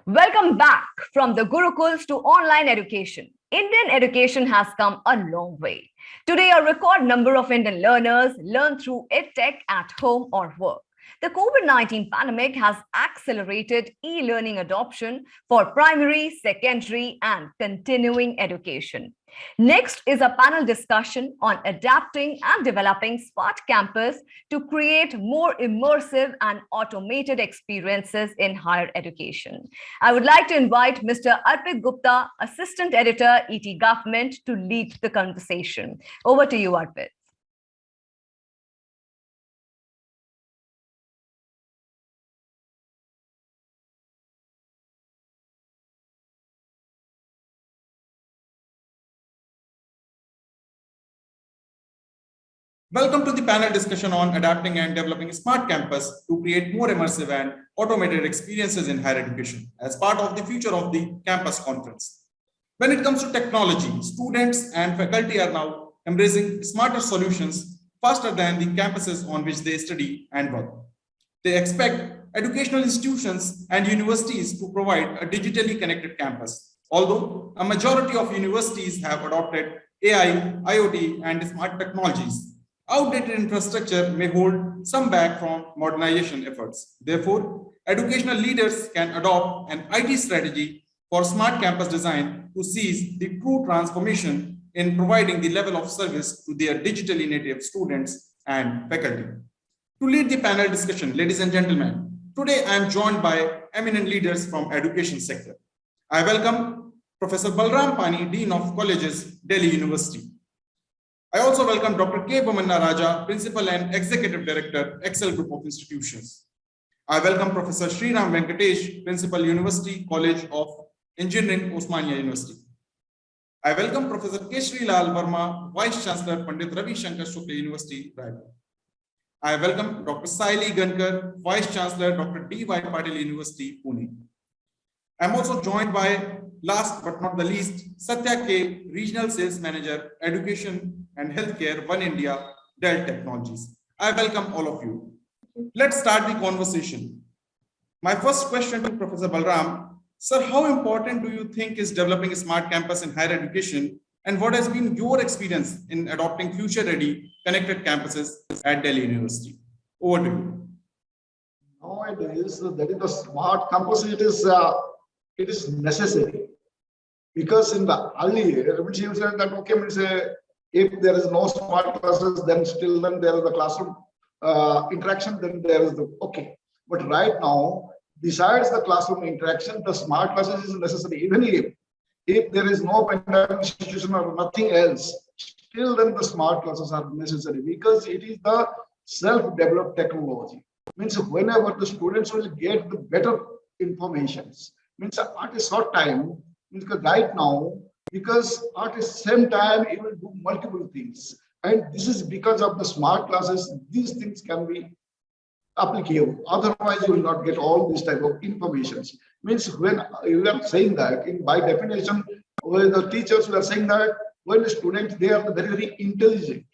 Welcome back from the Gurukuls to online education. Indian education has come a long way. Today, a record number of Indian learners learn through EdTech at home or work. The COVID-19 pandemic has accelerated e-learning adoption for primary, secondary, and continuing education. Next is a panel discussion on adapting and developing smart campus to create more immersive and automated experiences in higher education. I would like to invite Mr. Arpit Gupta, Assistant Editor, ETGovernment, to lead the conversation. Over to you, Arpit. Welcome to the panel discussion on adapting and developing smart campus to create more immersive and automated experiences in higher education as part of the future of the campus conference. When it comes to technology, students and faculty are now embracing smarter solutions faster than the campuses on which they study and work. They expect educational institutions and universities to provide a digitally connected campus, although a majority of universities have adopted AI, IoT, and smart technologies. Outdated infrastructure may hold some back from modernization efforts. Therefore, educational leaders can adopt an IT strategy for smart campus design to seize the true transformation in providing the level of service to their digitally native students and faculty. To lead the panel discussion, ladies and gentlemen, today I am joined by eminent leaders from education sector. I welcome Professor Balaram Pani, Dean of Colleges, Delhi University. I also welcome Dr. K. Bommanna, Principal and Executive Director, Excel Group of Institutions. I welcome Professor Sriram Venkatesh, Principal, University College of Engineering, Osmania University. I welcome Professor Keshari Verma, Vice Chancellor, Pandit Ravishankar Shukla University, Raipur. I welcome Dr. Sayalee Gankar, Vice Chancellor, Dr. D.Y. Patil University, Pune. I am also joined by, last but not the least, Sathya K, Regional Sales Manager, Education and Healthcare, OneIndia, Dell Technologies. I welcome all of you. Let's start the conversation. My first question to Professor Balaram. Sir, how important do you think is developing a smart campus in higher education, and what has been your experience in adopting future-ready connected campuses at Delhi University? Over to you. Nowadays, that is the smart campus. It is necessary, because in the earlier, which you said that okay, if there is no smart classes, then still there is the classroom interaction. Then there is the okay. But right now, besides the classroom interaction, the smart classes is necessary. Even if there is no pandemic institution or nothing else, still then the smart classes are necessary, because it is the self-developed technology. Means whenever the students will get the better informations, means at a short time, because right now, because at the same time it will do multiple things, and this is because of the smart classes. These things can be applicable. Otherwise, you will not get all this type of informations. Means when you are saying that, by definition, when the teachers were saying that when the students, they are very, very intelligent,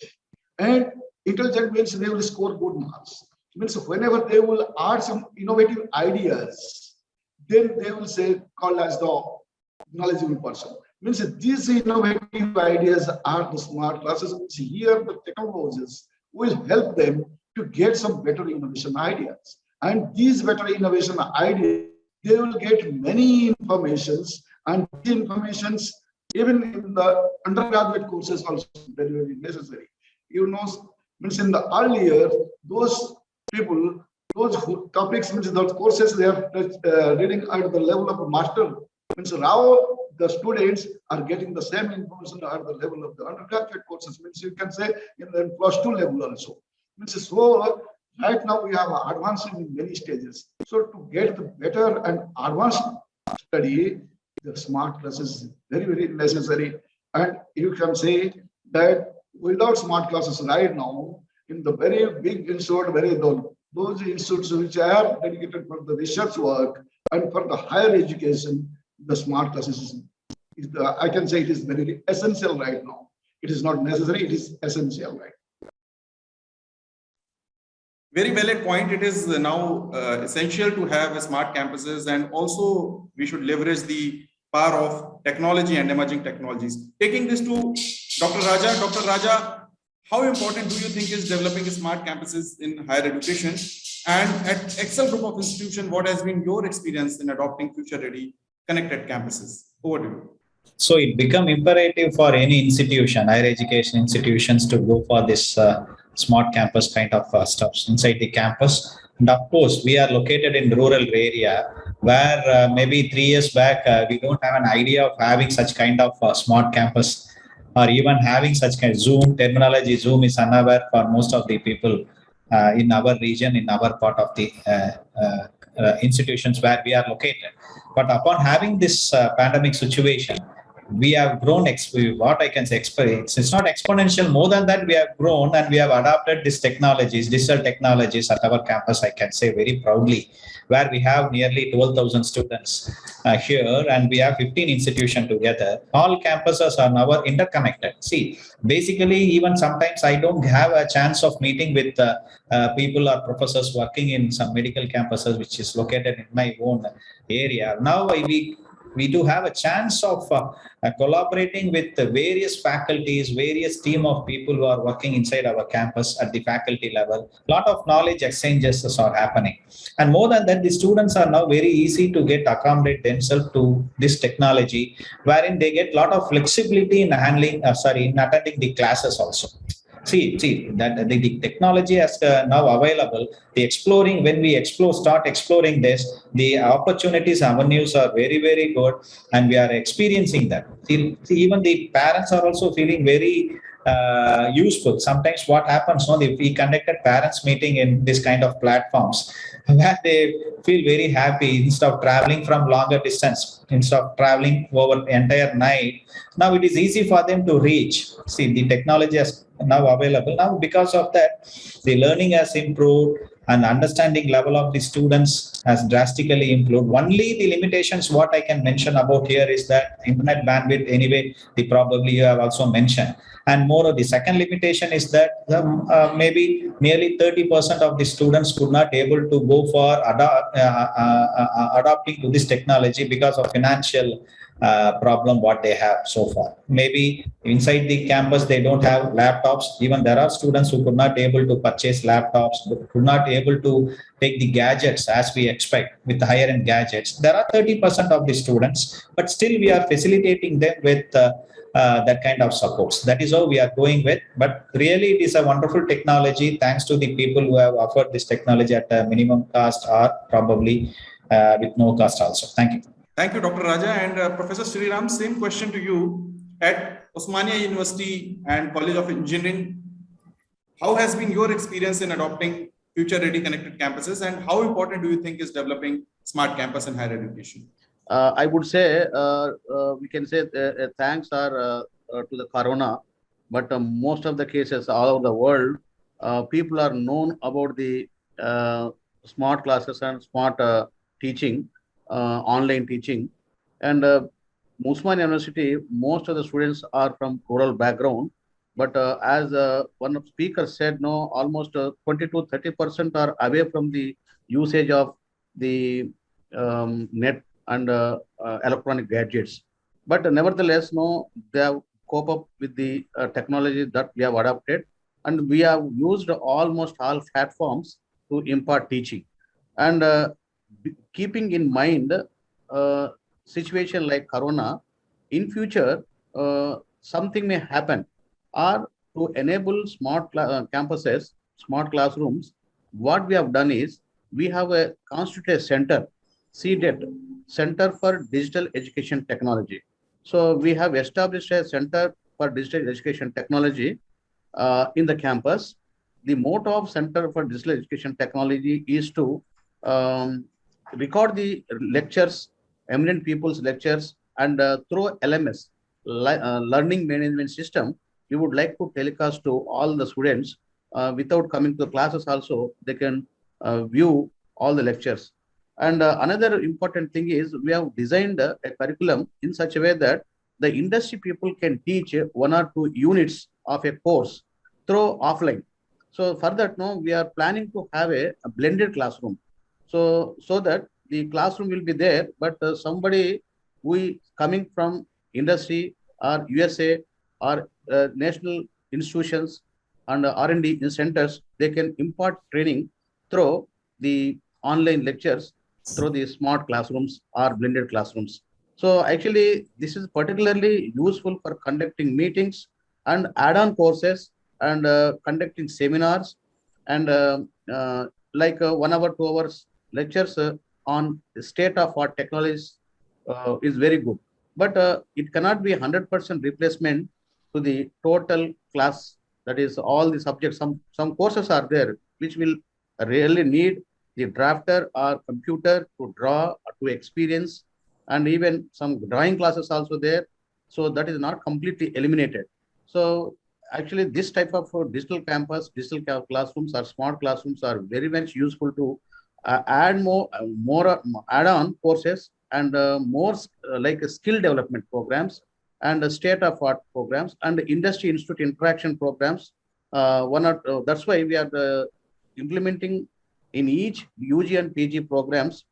and intelligent means they will score good marks. Means whenever they will add some innovative ideas, then they will say called as the knowledgeable person. Means these innovative ideas are the smart classes. Means here the technologies will help them to get some better innovation ideas. And these better innovation ideas, they will get many informations, and these informations, even in the undergraduate courses, also very, very necessary. You know, means in the earlier, those people, those topics, means those courses, they are reading at the level of a master. Means now the students are getting the same information at the level of the undergraduate courses. Means you can say in the +2 level also. Means so right now we have advanced in many stages. So to get the better and advanced study, the smart classes is very, very necessary. And you can say that without smart classes right now, in the very big institute, those institutes which are dedicated for the research work and for the higher education, the smart classes I can say it is very essential right now. It is not necessary, it is essential right. Very valid point. It is now essential to have smart campuses, and also we should leverage the power of technology and emerging technologies. Taking this to Dr. Raja. Dr. Raja, how important do you think is developing smart campuses in higher education? And at Excel Group of Institutions, what has been your experience in adopting future-ready connected campuses? Over to you. So it become imperative for any institution, higher education institutions, to go for this smart campus kind of stuff inside the campus. And of course, we are located in rural area where maybe 3 years back, we don't have an idea of having such kind of smart campus, or even having such kind of Zoom terminology. Zoom is unaware for most of the people in our region, in our part of the institutions where we are located. But upon having this pandemic situation, we have grown, what I can say, it's not exponential, more than that, we have grown and we have adopted these technologies, digital technologies at our campus, I can say very proudly, where we have nearly 12,000 students here, and we have 15 institutions together. All campuses are now interconnected. See, basically, even sometimes I don't have a chance of meeting with people or professors working in some medical campuses, which is located in my own area. Now we do have a chance of collaborating with the various faculties, various team of people who are working inside our campus at the faculty level. A lot of knowledge exchanges are happening. And more than that, the students are now very easy to get accommodate themselves to this technology, wherein they get a lot of flexibility in handling, in attending the classes also. See that the technology is now available. The exploring, when we start exploring this, the opportunities, avenues are very, very good, and we are experiencing that. See, even the parents are also feeling very useful. Sometimes what happens, if we conducted parents meeting in this kind of platforms, where they feel very happy instead of traveling from longer distance, instead of traveling over the entire night. Now it is easy for them to reach. See, the technology is now available. Now because of that, the learning has improved and understanding level of the students has drastically improved. Only the limitations what I can mention about here is that internet bandwidth, anyway, probably you have also mentioned. And more of the second limitation is that maybe nearly 30% of the students could not able to go for adopting to this technology because of financial problem what they have so far. Maybe inside the campus they don't have laptops. Even there are students who could not able to purchase laptops, could not able to take the gadgets as we expect with the higher end gadgets. There are 30% of the students, but still we are facilitating them with that kind of supports. That is how we are going with. But really, it is a wonderful technology. Thanks to the people who have offered this technology at a minimum cost, or probably with no cost also. Thank you. Thank you, Dr. Raja. And Professor Sriram, same question to you. At Osmania University and College of Engineering, how has been your experience in adopting future-ready connected campuses, and how important do you think is developing smart campus in higher education? I would say we can say thanks are to the corona, but most of the cases all over the world, people are known about the smart classes and smart teaching, online teaching. And Osmania University, most of the students are from rural background, but as one of speakers said, no, almost 20 to 30% are away from the usage of the net and electronic gadgets. But nevertheless, no, they have cope up with the technology that we have adopted, and we have used almost all platforms to impart teaching. And keeping in mind situation like corona, in future something may happen, or to enable smart campuses, smart classrooms, what we have done is we have a constituted center, CDET, Center for Digital Education Technology. So we have established a Center for Digital Education Technology in the campus. The motto of Center for Digital Education Technology is to record the lectures, eminent people's lectures, and through LMS, Learning Management System, we would like to telecast to all the students without coming to the classes also, they can view all the lectures. And another important thing is we have designed a curriculum in such a way that the industry people can teach 1 or 2 units of a course through offline. So for that, no, we are planning to have a blended classroom. So that the classroom will be there, but somebody who is coming from industry or USA or national institutions and R&D centers, they can impart training through the online lectures, through the smart classrooms or blended classrooms. So actually, this is particularly useful for conducting meetings and add-on courses and conducting seminars and like 1 hour, 2 hours lectures on the state of art technologies is very good. But it cannot be 100% replacement to the total class. That is all the subjects. Some courses are there which will really need the drafter or computer to draw, to experience, and even some drawing classes also there. So that is not completely eliminated. So actually, this type of digital campus, digital classrooms or smart classrooms are very much useful to add more add-on courses and more like skill development programs and state of art programs and industry institute interaction programs. That's why we are implementing in each UG and PG programs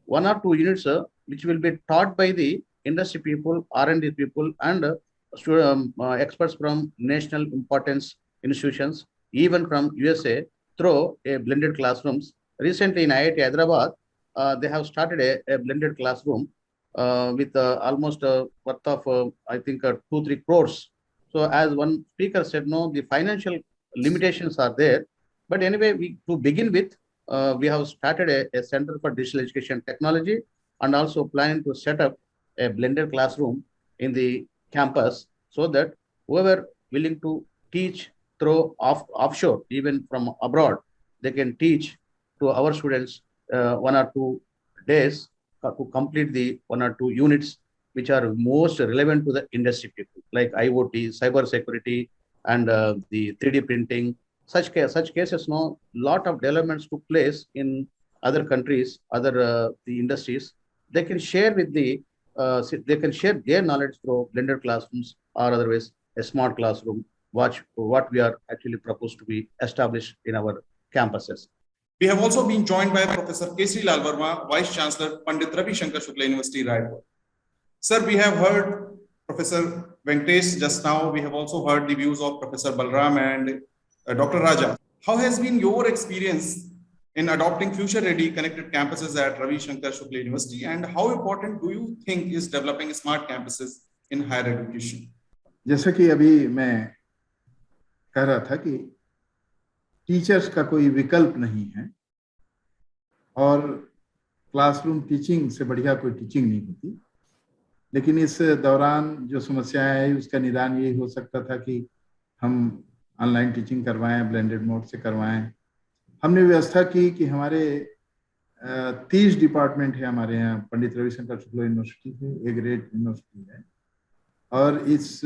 1 or 2 units which will be taught by the industry people, R&D people, and experts from national importance institutions, even from USA, through a blended classrooms. Recently in IIT Hyderabad, they have started a blended classroom with almost worth of, I think, 2-3 crores. So as one speaker said, no, the financial limitations are there. But anyway, to begin with, we have started a Center for Digital Education Technology and also planning to set up a blended classroom in the campus so that whoever willing to teach through offshore, even from abroad, they can teach to our students 1 or 2 days to complete the 1 or 2 units which are most relevant to the industry people, like IoT, cyber security, and the 3D printing. Such cases, no, lot of developments took place in other countries, other the industries. They can share with they can share their knowledge through blended classrooms or otherwise a smart classroom. What we are actually proposed to be established in our campuses. We have also been joined by Professor Keshari Verma, Vice Chancellor, Pandit Ravishankar Shukla University, Raipur. Sir, we have heard Professor Venkatesh just now. We have also heard the views of Professor Balaram and Dr. Raja. How has been your experience in adopting future-ready connected campuses at Ravishankar Shukla University, and how important do you think is developing smart campuses in higher education? जैसा कि अभी मैं कह रहा था कि teachers का कोई विकल्प नहीं है और क्लासरूम टीचिंग से बढ़िया कोई टीचिंग नहीं होती, लेकिन इस दौरान जो समस्याएं आई उसका निदान यही हो सकता था कि हम ऑनलाइन टीचिंग करवाएं, ब्लेंडेड मोड से करवाएं। हमने व्यवस्था की कि हमारे 30 डिपार्टमेंट है हमारे यहाँ पंडित रविशंकर शुक्ला यूनिवर्सिटी है, ए ग्रेड यूनिवर्सिटी है, और इस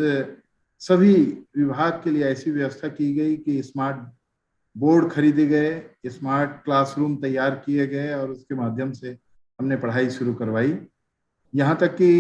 सभी विभाग के लिए ऐसी व्यवस्था की गई कि स्मार्ट बोर्ड खरीदे गए, स्मार्ट क्लासरूम तैयार किए गए और उसके माध्यम से हमने पढ़ाई शुरू करवाई। यहाँ तक कि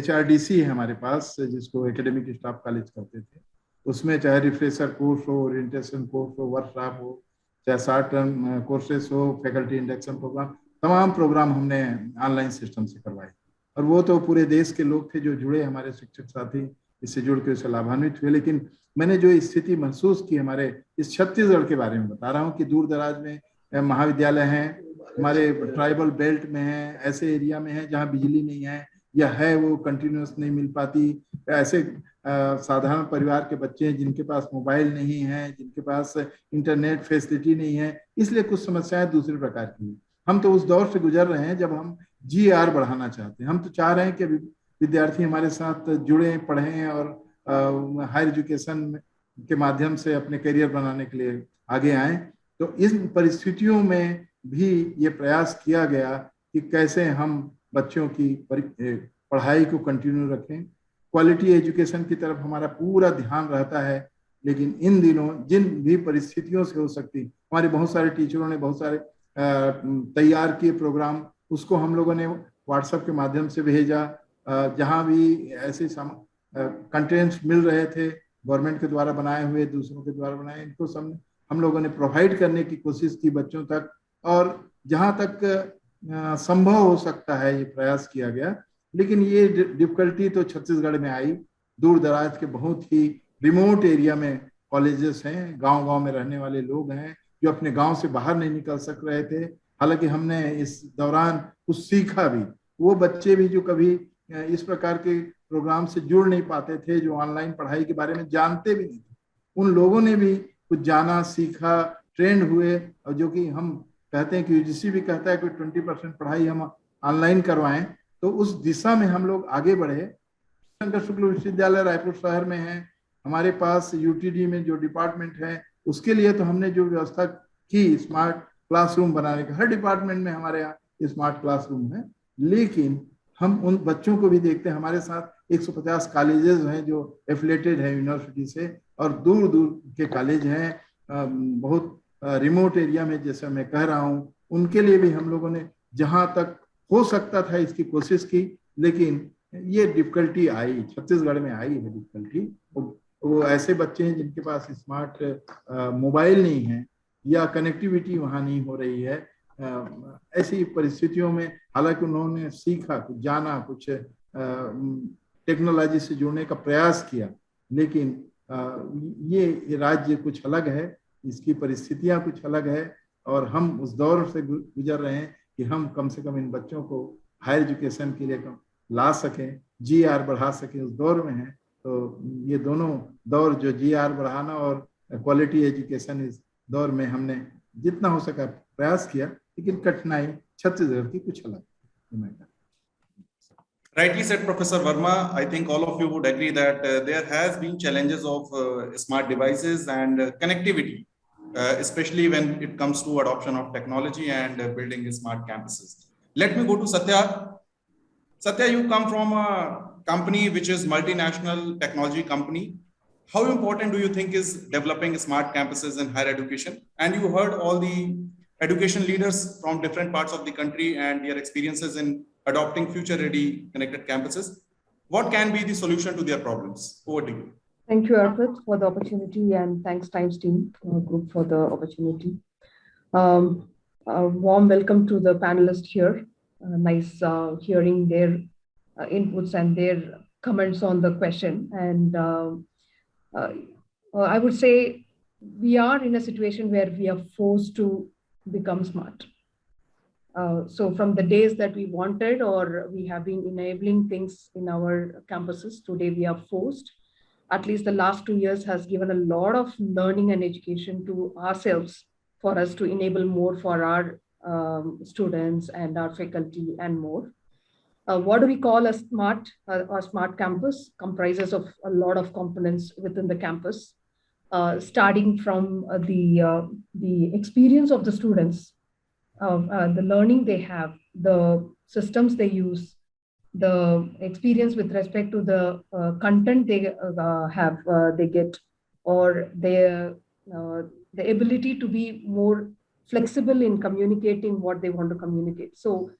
HRDC है हमारे पास, जिसको एकेडमिक स्टाफ कॉलेज करते थे, उसमें चाहे रिफ्रेशर कोर्स हो, ओरिएंटेशन कोर्स हो, वर्कशॉप हो, चाहे शॉर्ट टर्म कोर्सेस हो, फैकल्टी इंडक्शन प्रोग्राम, तमाम प्रोग्राम हमने ऑनलाइन सिस्टम से करवाए। और वो तो पूरे देश के लोग थे जो जुड़े, हमारे शिक्षक साथी इससे जुड़ के उससे लाभान्वित हुए। लेकिन मैंने जो स्थिति महसूस की हमारे इस छत्तीसगढ़ के बारे में बता रहा हूँ कि दूर दराज में महाविद्यालय हैं, हमारे ट्राइबल बेल्ट में हैं, ऐसे एरिया में है जहाँ बिजली नहीं है या है वो कंटिन्यूस नहीं मिल पाती, ऐसे साधारण परिवार के बच्चे हैं जिनके पास मोबाइल नहीं है, जिनके पास इंटरनेट फैसिलिटी नहीं है, इसलिए कुछ समस्याएं दूसरे प्रकार की। हम तो उस दौर से गुजर रहे हैं जब हम GR बढ़ाना चाहते हैं। हम तो चाह रहे हैं कि विद्यार्थी हमारे साथ जुड़े, पढ़ें और हायर एजुकेशन के माध्यम से अपने करियर बनाने के लिए आगे आए। तो इस परिस्थितियों में भी ये प्रयास किया गया कि कैसे हम बच्चों की पढ़ाई को कंटिन्यू रखें। क्वालिटी एजुकेशन की तरफ हमारा पूरा ध्यान रहता है, लेकिन इन दिनों जिन भी परिस्थितियों से हो सकती, हमारे बहुत सारे टीचरों ने बहुत सारे तैयार किए प्रोग्राम, उसको हम लोगों ने व्हाट्सएप के माध्यम से भेजा। जहां भी ऐसे कंटेंट्स मिल रहे थे गवर्नमेंट के द्वारा बनाए हुए, दूसरों के द्वारा बनाए, इनको सब हम लोगों ने प्रोवाइड करने की कोशिश की बच्चों तक, और जहां तक संभव हो सकता है ये प्रयास किया गया। लेकिन ये डिफिकल्टी तो छत्तीसगढ़ में आई। दूर दराज के बहुत ही रिमोट एरिया में कॉलेजेस हैं, गांव-गांव में रहने वाले लोग हैं जो अपने गांव से बाहर नहीं निकल सक रहे थे। हालांकि हमने इस दौरान कुछ सीखा भी। वो बच्चे भी जो कभी इस प्रकार के प्रोग्राम से जुड़ नहीं पाते थे, जो ऑनलाइन पढ़ाई के बारे में जानते भी नहीं थे, उन लोगों ने भी कुछ जाना, सीखा, ट्रेंड हुए। और जो कि हम कहते हैं कि यूजीसी भी कहता है कि 20% पढ़ाई हम ऑनलाइन करवाएं, तो उस दिशा में हम लोग आगे बढ़े। शंकर शुक्ल विश्वविद्यालय रायपुर शहर में है, हमारे पास यूटीडी में जो डिपार्टमेंट है उसके लिए तो हमने जो व्यवस्था की स्मार्ट क्लासरूम बनाने का, हर डिपार्टमेंट में हमारे यहाँ स्मार्ट क्लासरूम है। लेकिन हम उन बच्चों को भी देखते हैं, हमारे साथ 150 कॉलेजेस हैं जो एफिलेटेड है यूनिवर्सिटी से, और दूर दूर के कॉलेज हैं बहुत रिमोट एरिया में, जैसे मैं कह रहा हूँ। उनके लिए भी हम लोगों ने जहां तक हो सकता था इसकी कोशिश की। लेकिन ये डिफिकल्टी आई, छत्तीसगढ़ में आई है डिफिकल्टी। वो ऐसे बच्चे हैं जिनके पास स्मार्ट मोबाइल नहीं है या कनेक्टिविटी वहाँ नहीं हो रही है। ऐसी परिस्थितियों में हालांकि उन्होंने सीखा, कुछ जाना, कुछ टेक्नोलॉजी से जुड़ने का प्रयास किया, लेकिन ये राज्य कुछ अलग है, इसकी परिस्थितियां कुछ अलग है, और हम उस दौर से गुजर रहे हैं कि हम कम से कम इन बच्चों को हायर एजुकेशन के लिए ला सकें, जीआर बढ़ा सकें, उस दौर में है। तो ये दोनों दौर, जो जीआर बढ़ाना और क्वालिटी एजुकेशन, इस दौर में हमने जितना हो सका प्रयास किया, लेकिन कठिनाई छत्तीसगढ़ की कुछ अलग है। Rightly said, Professor Verma. I think all of you would agree that there has been challenges of smart devices and connectivity, especially when it comes to adoption of technology and building smart campuses. Let me go to Sathya. Sathya, you come from a company which is multinational technology company. How important do you think is developing smart campuses in higher education? And you heard all the education leaders from different parts of the country and their experiences in adopting future-ready connected campuses. What can be the solution to their problems? Over to you. Thank you, Arpit, for the opportunity, and thanks Times Team Group for the opportunity. A warm welcome to the panelists here. Nice hearing their inputs and their comments on the question. And I would say we are in a situation where we are forced to become smart. So from the days that we wanted, or we have been enabling things in our campuses, today we are forced. At least the last 2 years has given a lot of learning and education to ourselves for us to enable more for our students and our faculty and more. What do we call a smart campus? Comprises of a lot of components within the campus, starting from the experience of the students, the learning they have, the systems they use, the experience with respect to the content they they get, or the ability to be more flexible in communicating what they want to communicate. So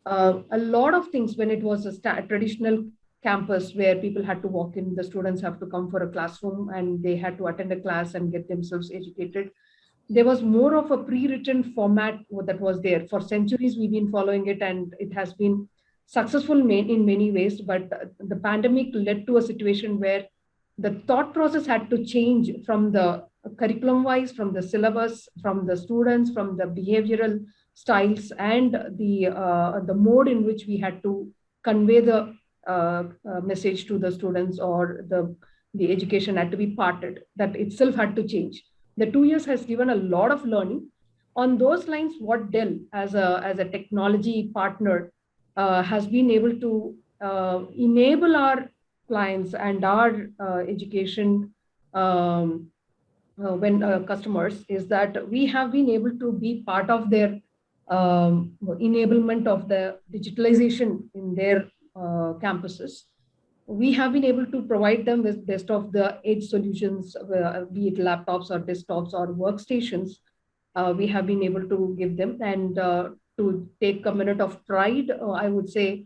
a lot of things, when it was a traditional campus where people had to walk in, the students have to come for a classroom and they had to attend a class and get themselves educated. There was more of a pre-written format that was there. For centuries, we've been following it, and it has been successful in many ways. But the pandemic led to a situation where the thought process had to change from the curriculum-wise, from the syllabus, from the students, from the behavioral styles, and the mode in which we had to convey the message to the students, or the education had to be parted. That itself had to change. The 2 years has given a lot of learning. On those lines, what Dell as a technology partner has been able to enable our clients and our education customers is that we have been able to be part of their enablement of the digitalization in their campuses. We have been able to provide them with best of the edge solutions, be it laptops or desktops or workstations. We have been able to give them, and to take a minute of pride, I would say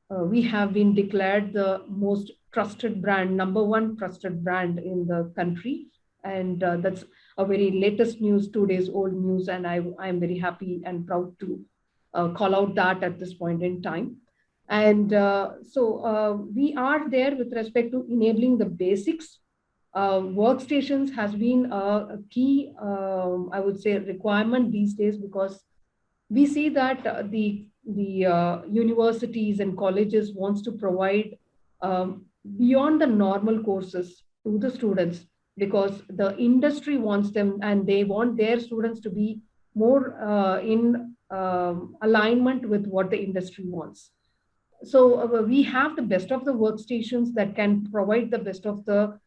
we have been declared the most trusted brand, #1 trusted brand in the country And that's a very latest news, 2 days old news, and I'm very happy and proud to call out that at this point in time. And we are there with respect to enabling the basics. Workstations has been a key, I would say, requirement these days, because we see that the universities and colleges wants to provide beyond the normal courses to the students, because the industry wants them and they want their students to be more in alignment with what the industry wants. So we have the best of the workstations that can provide the best of the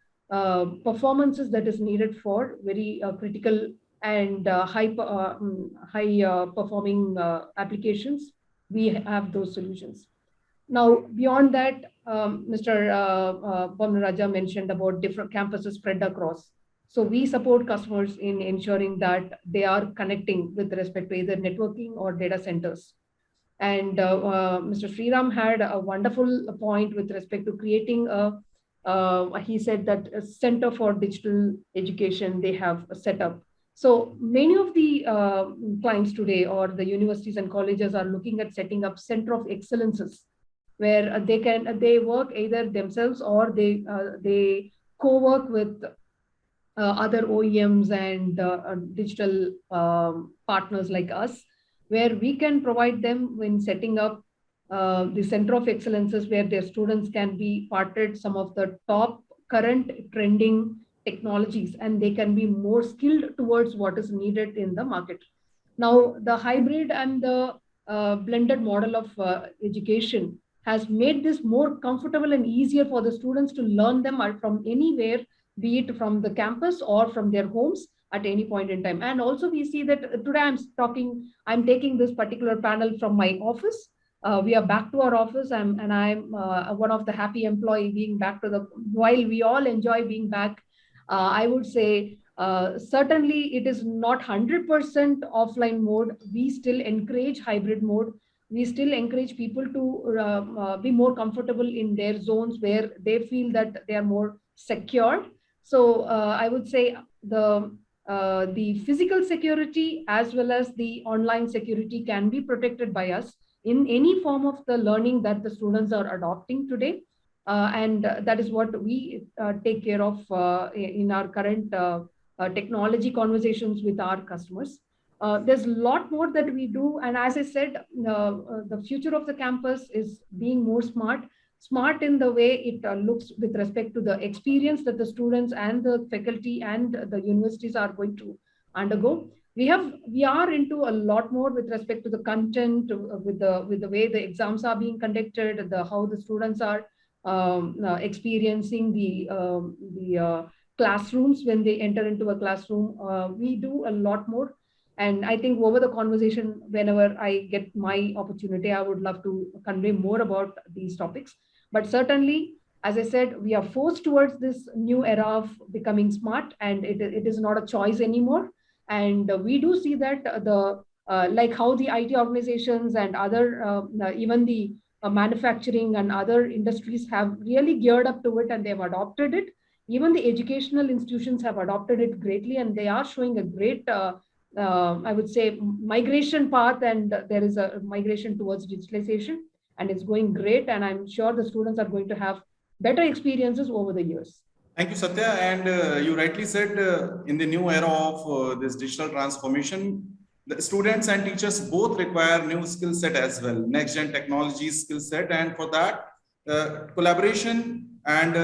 performances that is needed for very critical and high performing applications. We have those solutions. Now, beyond that, Mr. Bommanna mentioned about different campuses spread across. So we support customers in ensuring that they are connecting with respect to either networking or data centers. And Mr. Sriram had a wonderful point with respect to creating he said that a Center for Digital Education they have set up. So many of the clients today or the universities and colleges are looking at setting up Center of Excellences, where they work either themselves or they co-work with other OEMs and digital partners like us, where we can provide them when setting up the Center of Excellences, where their students can be parted some of the top current trending technologies, and they can be more skilled towards what is needed in the market. Now, the hybrid and the blended model of education has made this more comfortable and easier for the students to learn them from anywhere, be it from the campus or from their homes at any point in time. And also we see that today I'm taking this particular panel from my office. We are back to our office, and I'm one of the happy employee being back while we all enjoy being back. I would say certainly it is not 100% offline mode. We still encourage hybrid mode. We still encourage people to be more comfortable in their zones where they feel that they are more secure. So I would say the physical security as well as the online security can be protected by us in any form of the learning that the students are adopting today. And that is what we take care of in our current technology conversations with our customers. There's a lot more that we do. And as I said, the future of the campus is being more smart in the way it looks with respect to the experience that the students and the faculty and the universities are going to undergo. We are into a lot more with respect to the content, with the way the exams are being conducted, how the students are experiencing the classrooms when they enter into a classroom. We do a lot more. And I think over the conversation, whenever I get my opportunity, I would love to convey more about these topics. But certainly, as I said, we are forced towards this new era of becoming smart, and it is not a choice anymore. And we do see that like how the IT organizations and other, even the manufacturing and other industries have really geared up to it and they've adopted it. Even the educational institutions have adopted it greatly, and they are showing a great, I would say, migration path, and there is a migration towards digitalization, and it's going great. And I'm sure the students are going to have better experiences over the years. Thank you, Sathya. And you rightly said in the new era of this digital transformation, the students and teachers both require new skill set as well, next gen technology skill set. And for that, collaboration and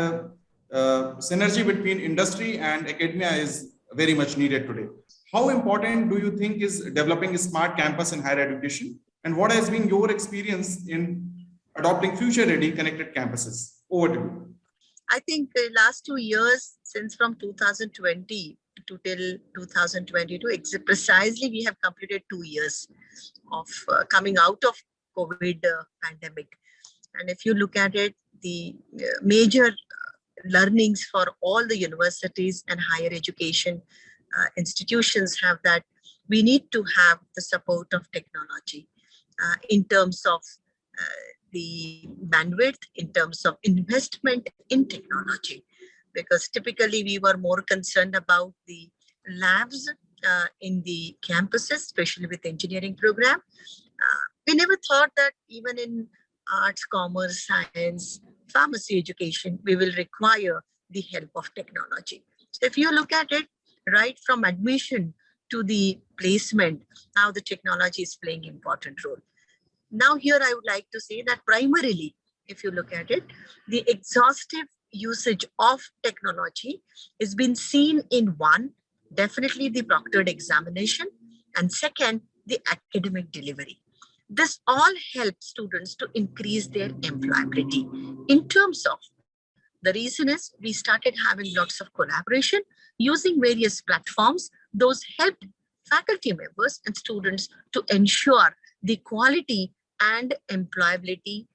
synergy between industry and academia is very much needed today. How important do you think is developing a smart campus in higher education? And what has been your experience in adopting future-ready connected campuses? Over to you. I think the last 2 years, since from 2020 to till 2022, precisely we have completed 2 years of coming out of COVID pandemic. And if you look at it, the major learnings for all the universities and higher education institutions have that we need to have the support of technology in terms of the bandwidth, in terms of investment in technology, because typically we were more concerned about the labs in the campuses, especially with engineering program. We never thought that even in arts, commerce, science, pharmacy education, we will require the help of technology. So if you look at it, right from admission to the placement, now the technology is playing an important role. Now here I would like to say that primarily, if you look at it, the exhaustive usage of technology has been seen in one, definitely the proctored examination, and second, the academic delivery. This all helps students to increase their employability. In terms of, the reason is we started having lots of collaboration using various platforms. Those helped faculty members and students to ensure the quality and employability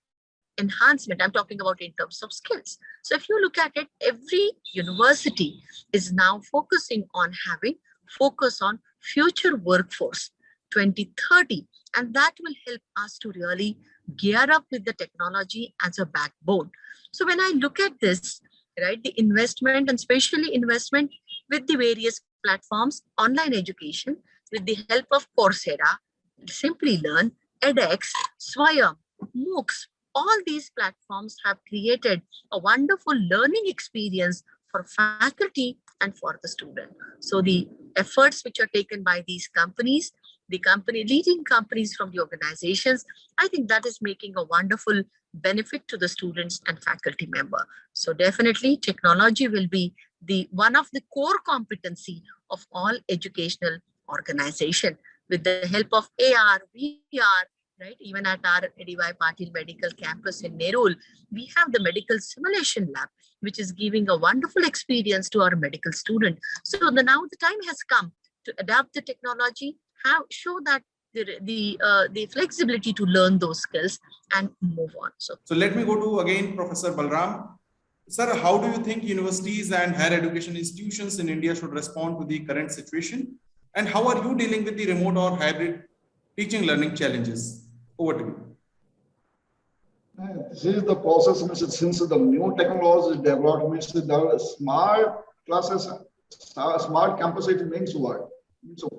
enhancement. I'm talking about in terms of skills. So if you look at it, every university is now focusing on having focus on future workforce 2030, and that will help us to really gear up with the technology as a backbone. So when I look at this, right, the investment and especially investment with the various platforms, online education, with the help of Coursera, Simply Learn, edX, Swayam, MOOCs, all these platforms have created a wonderful learning experience for faculty and for the student. So the efforts which are taken by these companies, the leading companies from the organizations, I think that is making a wonderful benefit to the students and faculty member. So definitely technology will be the one of the core competency of all educational organization. With the help of AR, VR, right? Even at our DY Patil Medical Campus in Nerul, we have the medical simulation lab, which is giving a wonderful experience to our medical student. So now the time has come to adapt the technology, show that the flexibility to learn those skills and move on. So let me go to again Professor Balaram. Sir, how do you think universities and higher education institutions in India should respond to the current situation? And how are you dealing with the remote or hybrid teaching learning challenges? Over to you. This is the process since the new technology development, the smart classes, smart campus, it means what? So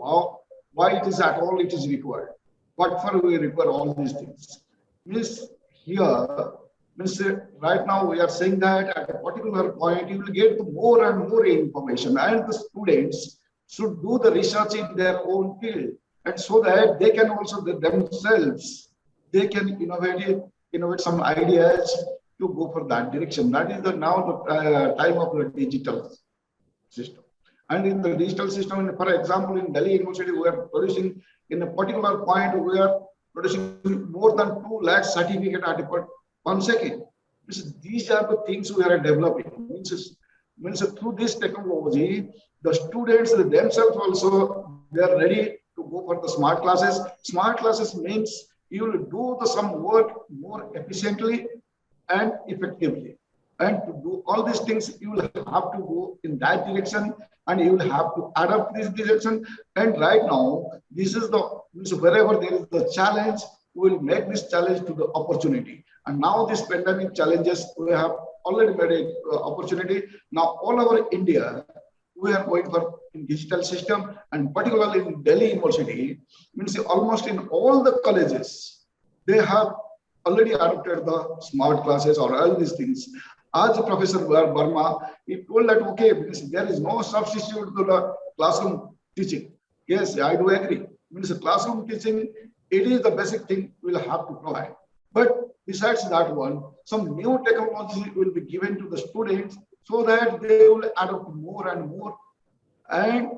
why it is at all it is required? What for we require all these things? Means here, means right now we are saying that at a particular point you will get more and more information, and the students should do the research in their own field, and so that they can also themselves, they can innovate some ideas to go for that direction. That is now the time of the digital system. And in the digital system, for example, in Delhi University, we are producing, in a particular point, we are producing more than 2 lakh certificates at 1 second. These are the things we are developing. Means through this technology, the students themselves also, they are ready to go for the smart classes. Smart classes means you will do some work more efficiently and effectively. And to do all these things, you will have to go in that direction, and you will have to adapt this direction. And right now, this is wherever there is the challenge, we will make this challenge to the opportunity. And now this pandemic challenges, we have already made an opportunity. Now all over India, we are going for in digital system, and particularly in Delhi University, means almost in all the colleges, they have already adopted the smart classes or all these things. As Professor Verma, he told that, okay, because there is no substitute to the classroom teaching. Yes, I do agree. Means the classroom teaching, it is the basic thing we'll have to provide. But besides that one, some new technology will be given to the students so that they will adopt more and more, and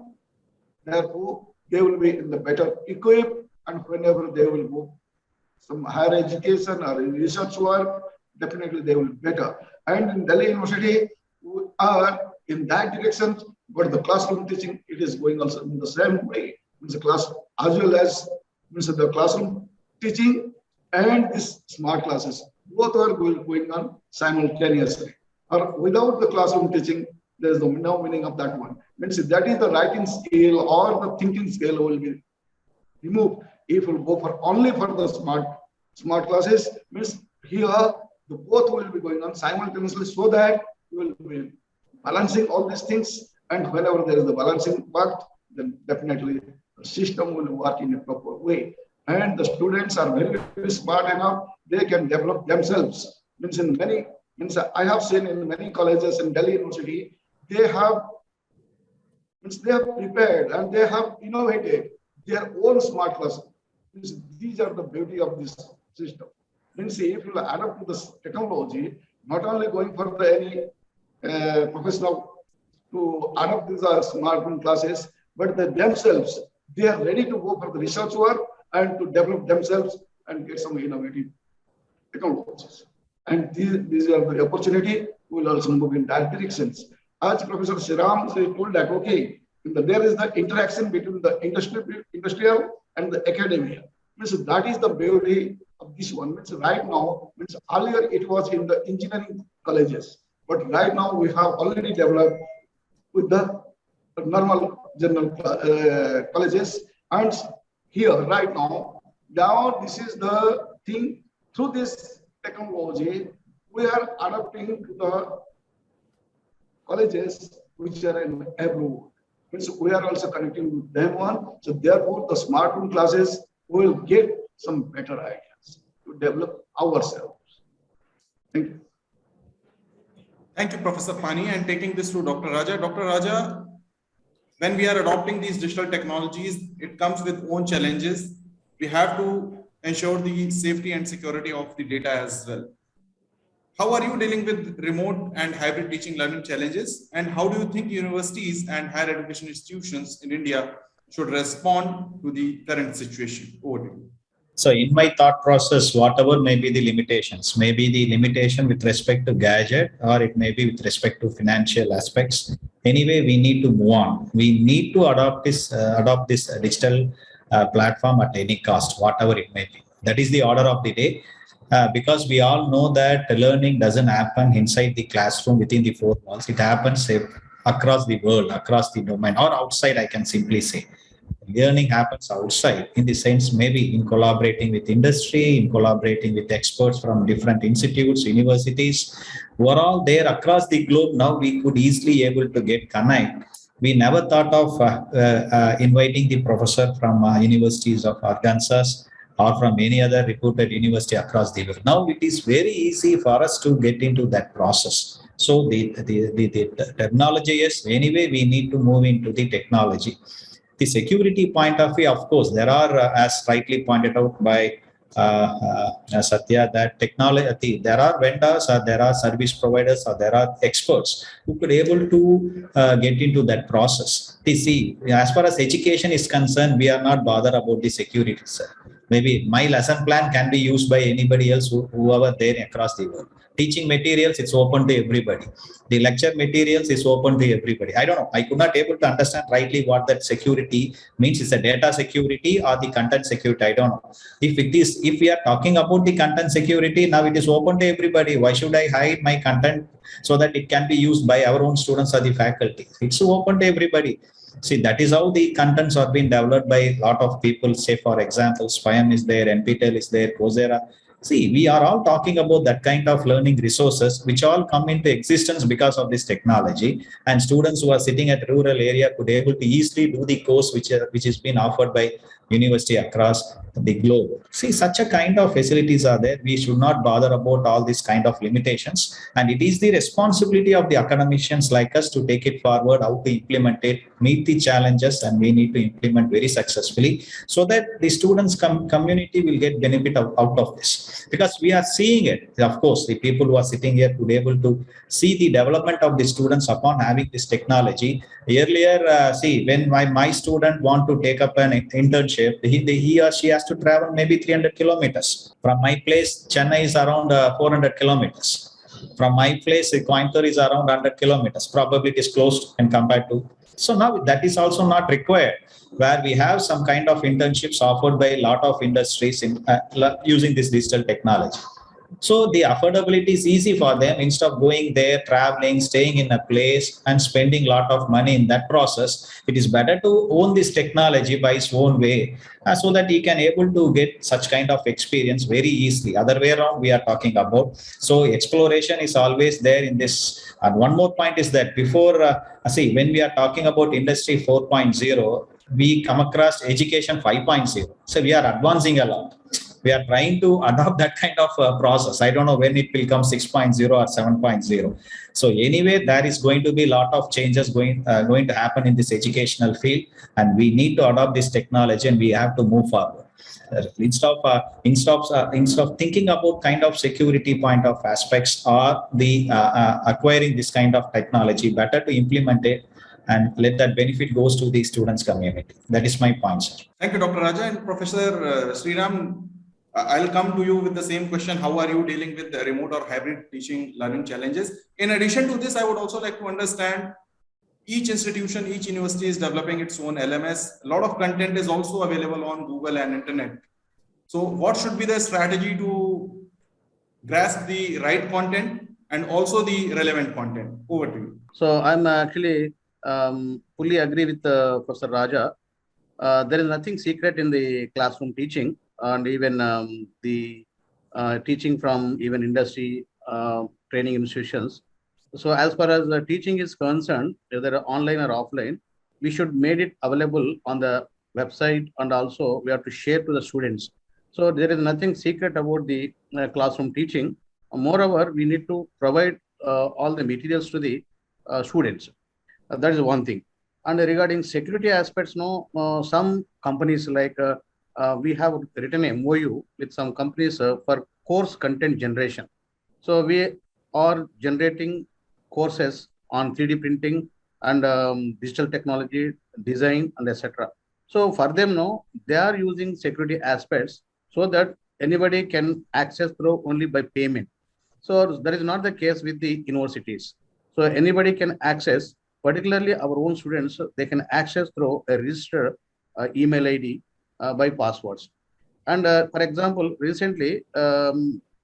therefore they will be in the better equipped, and whenever they will go some higher education or research work, definitely they will be better. And in Delhi University, we are in that direction, but the classroom teaching, it is going also in the same way. Means the class as well as means the classroom teaching and this smart classes, both are going on simultaneously. Or without the classroom teaching, there is no meaning of that one. Means that is the writing skill or the thinking skill will be removed. If we go for only for the smart classes, means here the both will be going on simultaneously, so that you will be balancing all these things. And whenever there is a balancing part, then definitely the system will work in a proper way. And the students are very, very smart enough, they can develop themselves. I have seen in many colleges in Delhi University, they have prepared and they have innovated their own smart class. These are the beauty of this system. If you adapt to this technology, not only going for any professional to adopt these smartphone classes, but themselves, they are ready to go for the research work and to develop themselves and get some innovative technologies. And these are the opportunity. We will also move in that directions. As Professor Sriram told that, okay, there is the interaction between the industrial and the academia. That is the beauty of this one. Right now, earlier it was in the engineering colleges, but right now we have already developed with the normal general colleges. And here, right now, this is the thing. Through this technology, we are adapting to the colleges which are in abroad. We are also connecting with them one. So therefore, the smartphone classes will get some better ideas to develop ourselves. Thank you. Thank you, Professor Pani, and taking this to Dr. Raja. Dr. Raja, when we are adopting these digital technologies, it comes with own challenges. We have to ensure the safety and security of the data as well. How are you dealing with remote and hybrid teaching learning challenges? And how do you think universities and higher education institutions in India should respond to the current situation? Over to you. So in my thought process, whatever may be the limitations, maybe the limitation with respect to gadget, or it may be with respect to financial aspects. Anyway, we need to move on. We need to adopt this digital platform at any cost, whatever it may be. That is the order of the day. Because we all know that learning doesn't happen inside the classroom within the four walls. It happens across the world, across the domain, or outside, I can simply say. Learning happens outside, in the sense maybe in collaborating with industry, in collaborating with experts from different institutes, universities, who are all there across the globe. Now we could easily able to get connect. We never thought of inviting the professor from universities of Arkansas or from any other reputed university across the world. Now it is very easy for us to get into that process. So the technology is, anyway, we need to move into the technology. The security point of view, of course, there are, as rightly pointed out by Sathya, that technology, there are vendors or there are service providers or there are experts who could able to get into that process. See, as far as education is concerned, we are not bothered about the security, sir. Maybe my lesson plan can be used by anybody else whoever there across the world. Teaching materials, it's open to everybody. The lecture materials is open to everybody. I don't know. I could not able to understand rightly what that security means. Is a data security or the content security? I don't know. If we are talking about the content security, now it is open to everybody. Why should I hide my content so that it can be used by our own students or the faculty? It's open to everybody. See, that is how the contents are being developed by a lot of people. Say, for example, SPIAM is there, NPTEL is there, Coursera. See, we are all talking about that kind of learning resources, which all come into existence because of this technology. And students who are sitting at rural area could able to easily do the course which is being offered by university across the globe. See, such a kind of facilities are there. We should not bother about all these kind of limitations. And it is the responsibility of the academicians like us to take it forward, how to implement it, meet the challenges, and we need to implement very successfully so that the students community will get benefit out of this. Because we are seeing it, of course, the people who are sitting here could be able to see the development of the students upon having this technology. Earlier, see, when my student want to take up an internship, he or she has to travel maybe 300 kilometers. From my place, Chennai is around 400 kilometers. From my place, Coimbatore is around 100 kilometers. Probably it is close and compared to. So now that is also not required, where we have some kind of internships offered by a lot of industries in using this digital technology. So the affordability is easy for them. Instead of going there, traveling, staying in a place and spending a lot of money in that process, it is better to own this technology by its own way, so that you can able to get such kind of experience very easily. Other way around, we are talking about. So exploration is always there in this. And one more point is that before, see, when we are talking about industry 4.0, we come across education 5.0. So we are advancing a lot. We are trying to adopt that kind of process. I don't know when it will come 6.0 or 7.0. So anyway, there is going to be a lot of changes going to happen in this educational field, and we need to adopt this technology, and we have to move forward. Instead of thinking about kind of security point of aspects or the acquiring this kind of technology, better to implement it and let that benefit goes to the students community. That is my point, sir. Thank you, Dr. Raja. And Professor Sriram, I'll come to you with the same question. How are you dealing with the remote or hybrid teaching learning challenges? In addition to this, I would also like to understand each institution, each university is developing its own LMS. A lot of content is also available on Google and internet. So what should be the strategy to grasp the right content and also the relevant content? Over to you. So I'm actually fully agree with Professor Raja. There is nothing secret in the classroom teaching, and even the teaching from even industry training institutions. So as far as the teaching is concerned, whether online or offline, we should make it available on the website, and also we have to share to the students. So there is nothing secret about the classroom teaching. Moreover, we need to provide all the materials to the students. That is one thing. And regarding security aspects, some companies like we have written a MOU with some companies for course content generation. So we are generating courses on 3D printing and digital technology, design, and etc. So for them, they are using security aspects so that anybody can access through only by payment. So that is not the case with the universities. So anybody can access, particularly our own students, they can access through a registered email ID by passwords. And for example, recently,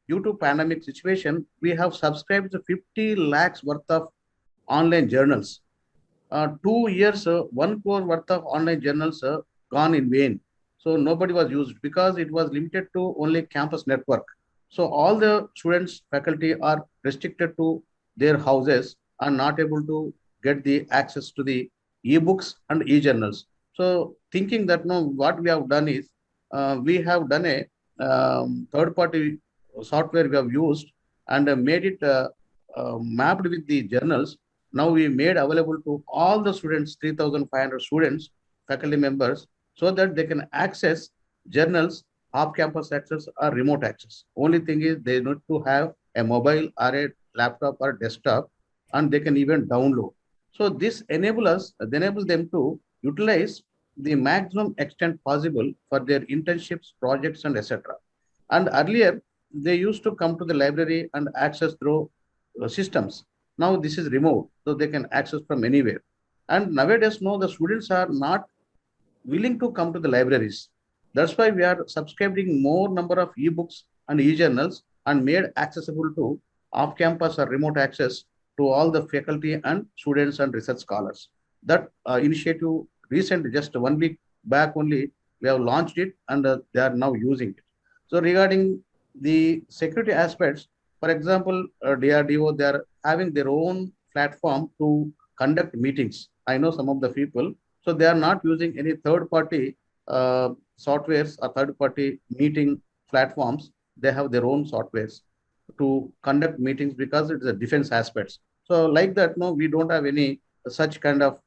due to pandemic situation, we have subscribed to 50 lakhs worth of online journals. 2 years, 1 crore worth of online journals gone in vain. So nobody was used because it was limited to only campus network. So all the students, faculty are restricted to their houses and not able to get the access to the e-books and e-journals. So thinking that what we have done is we have done a third-party software we have used and made it mapped with the journals. Now we made available to all the students, 3,500 students, faculty members, so that they can access journals, off-campus access or remote access. Only thing is they need to have a mobile or a laptop or desktop, and they can even download. So this enable them to utilize the maximum extent possible for their internships, projects, and etc. And earlier, they used to come to the library and access through systems. Now this is remote, so they can access from anywhere. And nowadays, the students are not willing to come to the libraries. That's why we are subscribing more number of e-books and e-journals and made accessible to off-campus or remote access to all the faculty and students and research scholars. That initiative recently, just 1 week back only, we have launched it and they are now using it. So regarding the security aspects, for example, DRDO, they are having their own platform to conduct meetings. I know some of the people, so they are not using any third-party softwares or third-party meeting platforms. They have their own softwares to conduct meetings because it is a defense aspects. So like that, we don't have any such kind of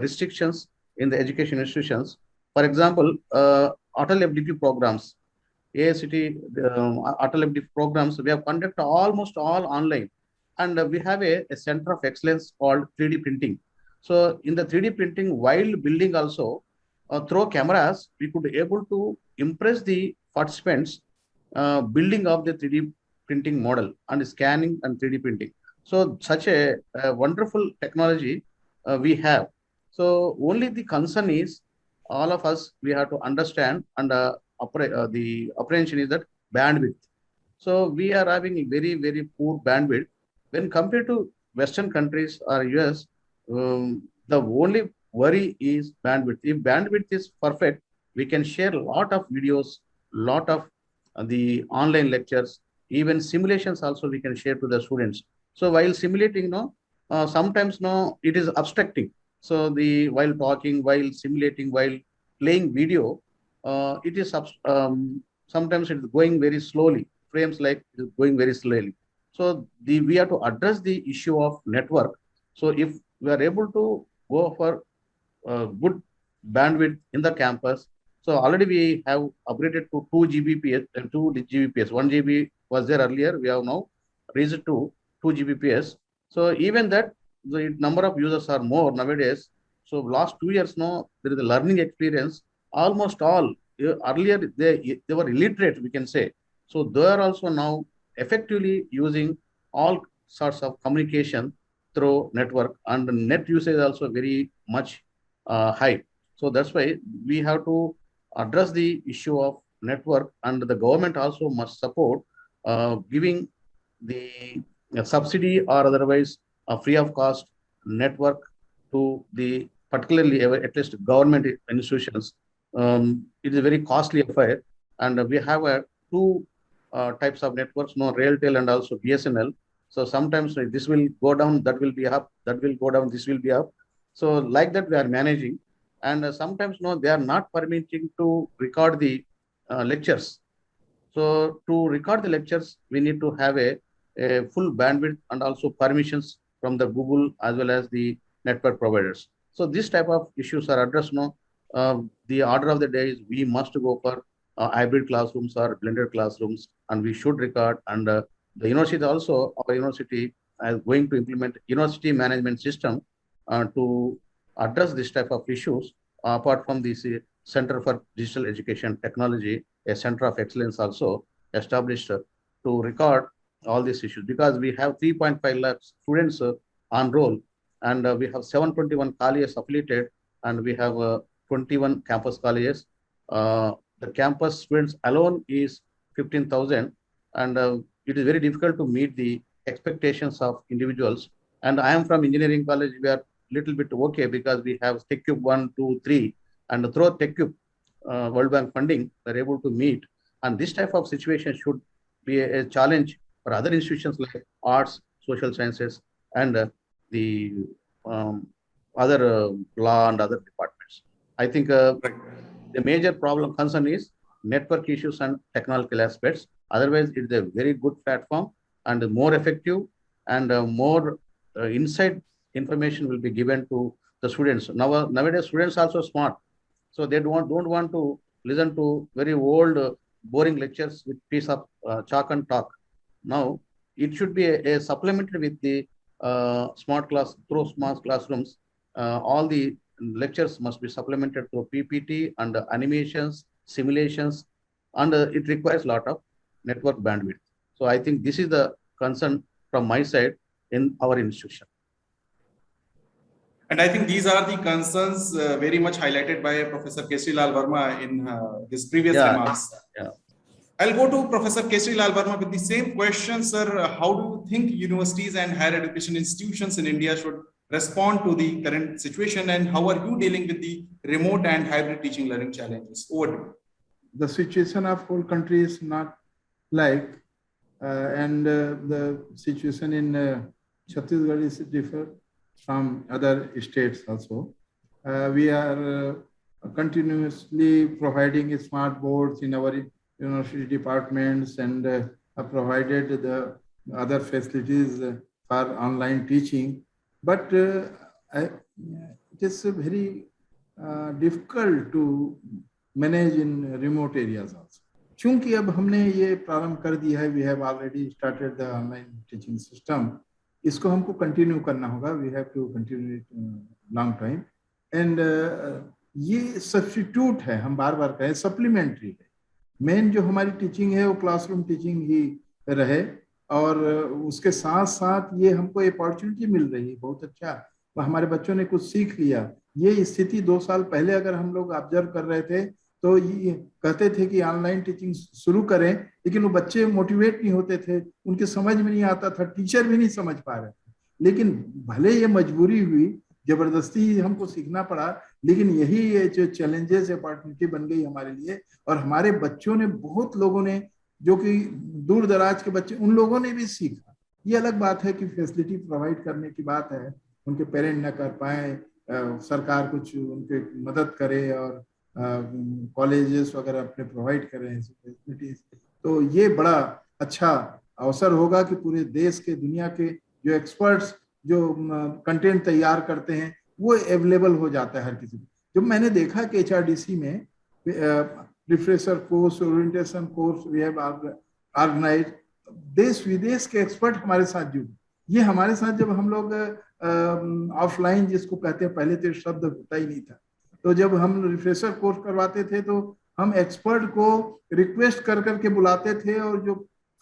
restrictions in the education institutions. For example, Atal FDP programs, AICT Atal FDP programs, we have conducted almost all online. And we have a center of excellence called 3D printing. So in the 3D printing, while building also, through cameras, we could be able to impress the participants building of the 3D printing model and scanning and 3D printing. So such a wonderful technology we have. So only the concern is all of us, we have to understand and the apprehension is that bandwidth. So we are having a very, very poor bandwidth when compared to Western countries or US. The only worry is bandwidth. If bandwidth is perfect, we can share a lot of videos, lot of the online lectures, even simulations also we can share to the students. So while simulating, sometimes it is abstracting. So while talking, while simulating, while playing video, it is sometimes it's going very slowly. Frames like is going very slowly. So we have to address the issue of network. So if we are able to go for good bandwidth in the campus, so already we have upgraded to 2 Gbps and 2 Gbps. 1 GB was there earlier. We have now raised to 2 Gbps. So even that the number of users are more nowadays. So last 2 years now there is a learning experience. Almost all earlier they were illiterate, we can say. So they are also now effectively using all sorts of communication through network, and the net usage is also very much high. So that's why we have to address the issue of network, and the government also must support giving the subsidy or otherwise a free of cost network to the particularly at least government institutions. It is a very costly affair, and we have two types of networks, Railtel and also BSNL. So sometimes this will go down, that will be up, that will go down, this will be up. So like that we are managing, and sometimes they are not permitting to record the lectures. So to record the lectures, we need to have a full bandwidth and also permissions from the Google as well as the network providers. So this type of issues are addressed now. The order of the day is we must go for hybrid classrooms or blended classrooms, and we should record. And the university also, our university is going to implement university management system to address this type of issues. Apart from this Center for Digital Education Technology, a center of excellence also established to record all these issues, because we have 3.5 lakh students on roll, and we have 721 colleges affiliated, and we have 21 campus colleges. The campus students alone is 15,000, and it is very difficult to meet the expectations of individuals. And I am from engineering college. We are little bit okay because we have TechCube 1, 2, 3, and through TechCube World Bank funding, we're able to meet. And this type of situation should be a challenge for other institutions like arts, social sciences, and the other law and other departments. I think the major problem concern is network issues and technological aspects. Otherwise, it's a very good platform and more effective, and more inside information will be given to the students. Nowadays, students are also smart. So they don't want to listen to very old, boring lectures with piece of chalk and talk. Now, it should be a supplementary with the smart classrooms. All the lectures must be supplemented through PPT and animations, simulations, and it requires a lot of network bandwidth. So I think this is the concern from my side in our institution. And I think these are the concerns very much highlighted by Professor Keshari Verma in his previous remarks. Yeah. I'll go to Professor Keshari Verma with the same question, sir. How do you think universities and higher education institutions in India should respond to the current situation, and how are you dealing with the remote and hybrid teaching learning challenges? Over to you. The situation of whole country is not like, and the situation in Chattisgarh is different from other states also. We are continuously providing smart boards in our university departments, and provided the other facilities for online teaching. But it is very difficult to manage in remote areas also. चूंकि अब हमने ये प्रारंभ कर दिया है, we have already started the online teaching system. इसको हमको कंटिन्यू करना होगा. We have to continue it long time. And ये सब्स्टिट्यूट है, हम बार बार कहें, सप्लीमेंट्री है. मेन जो हमारी टीचिंग है वो क्लासरूम टीचिंग ही रहे, और उसके साथ साथ ये हमको अपॉर्चुनिटी मिल रही है. बहुत अच्छा, हमारे बच्चों ने कुछ सीख लिया. ये स्थिति 2 साल पहले अगर हम लोग ऑब्जर्व कर रहे थे तो ये कहते थे कि ऑनलाइन टीचिंग शुरू करें, लेकिन वो बच्चे मोटिवेट नहीं होते थे, उनके समझ में नहीं आता था, टीचर भी नहीं समझ पा रहे थे। लेकिन भले ये मजबूरी हुई, जबरदस्ती हमको सीखना पड़ा, लेकिन यही ये जो चैलेंजेस अपॉर्चुनिटी बन गई हमारे लिए। और हमारे बच्चों ने, बहुत लोगों ने, जो कि दूर दराज के बच्चे, उन लोगों ने भी सीखा। ये अलग बात है कि फैसिलिटी प्रोवाइड करने की बात है, उनके पेरेंट न कर पाए, सरकार कुछ उनके मदद करे और कॉलेजेस वगैरह अपने प्रोवाइड करें फैसिलिटीज, तो ये बड़ा अच्छा अवसर होगा कि पूरे देश के, दुनिया के जो एक्सपर्ट्स जो कंटेंट तैयार करते हैं वो अवेलेबल हो जाता है हर किसी को। जब मैंने देखा कि HRDC में refresher course, orientation course we have organised, देश विदेश के एक्सपर्ट हमारे साथ जुड़े। ये हमारे साथ जब हम लोग ऑफलाइन जिसको कहते हैं, पहले तो शब्द होता ही नहीं था, तो जब हम रिफ्रेशर कोर्स करवाते थे तो हम एक्सपर्ट को रिक्वेस्ट कर करके बुलाते थे और जो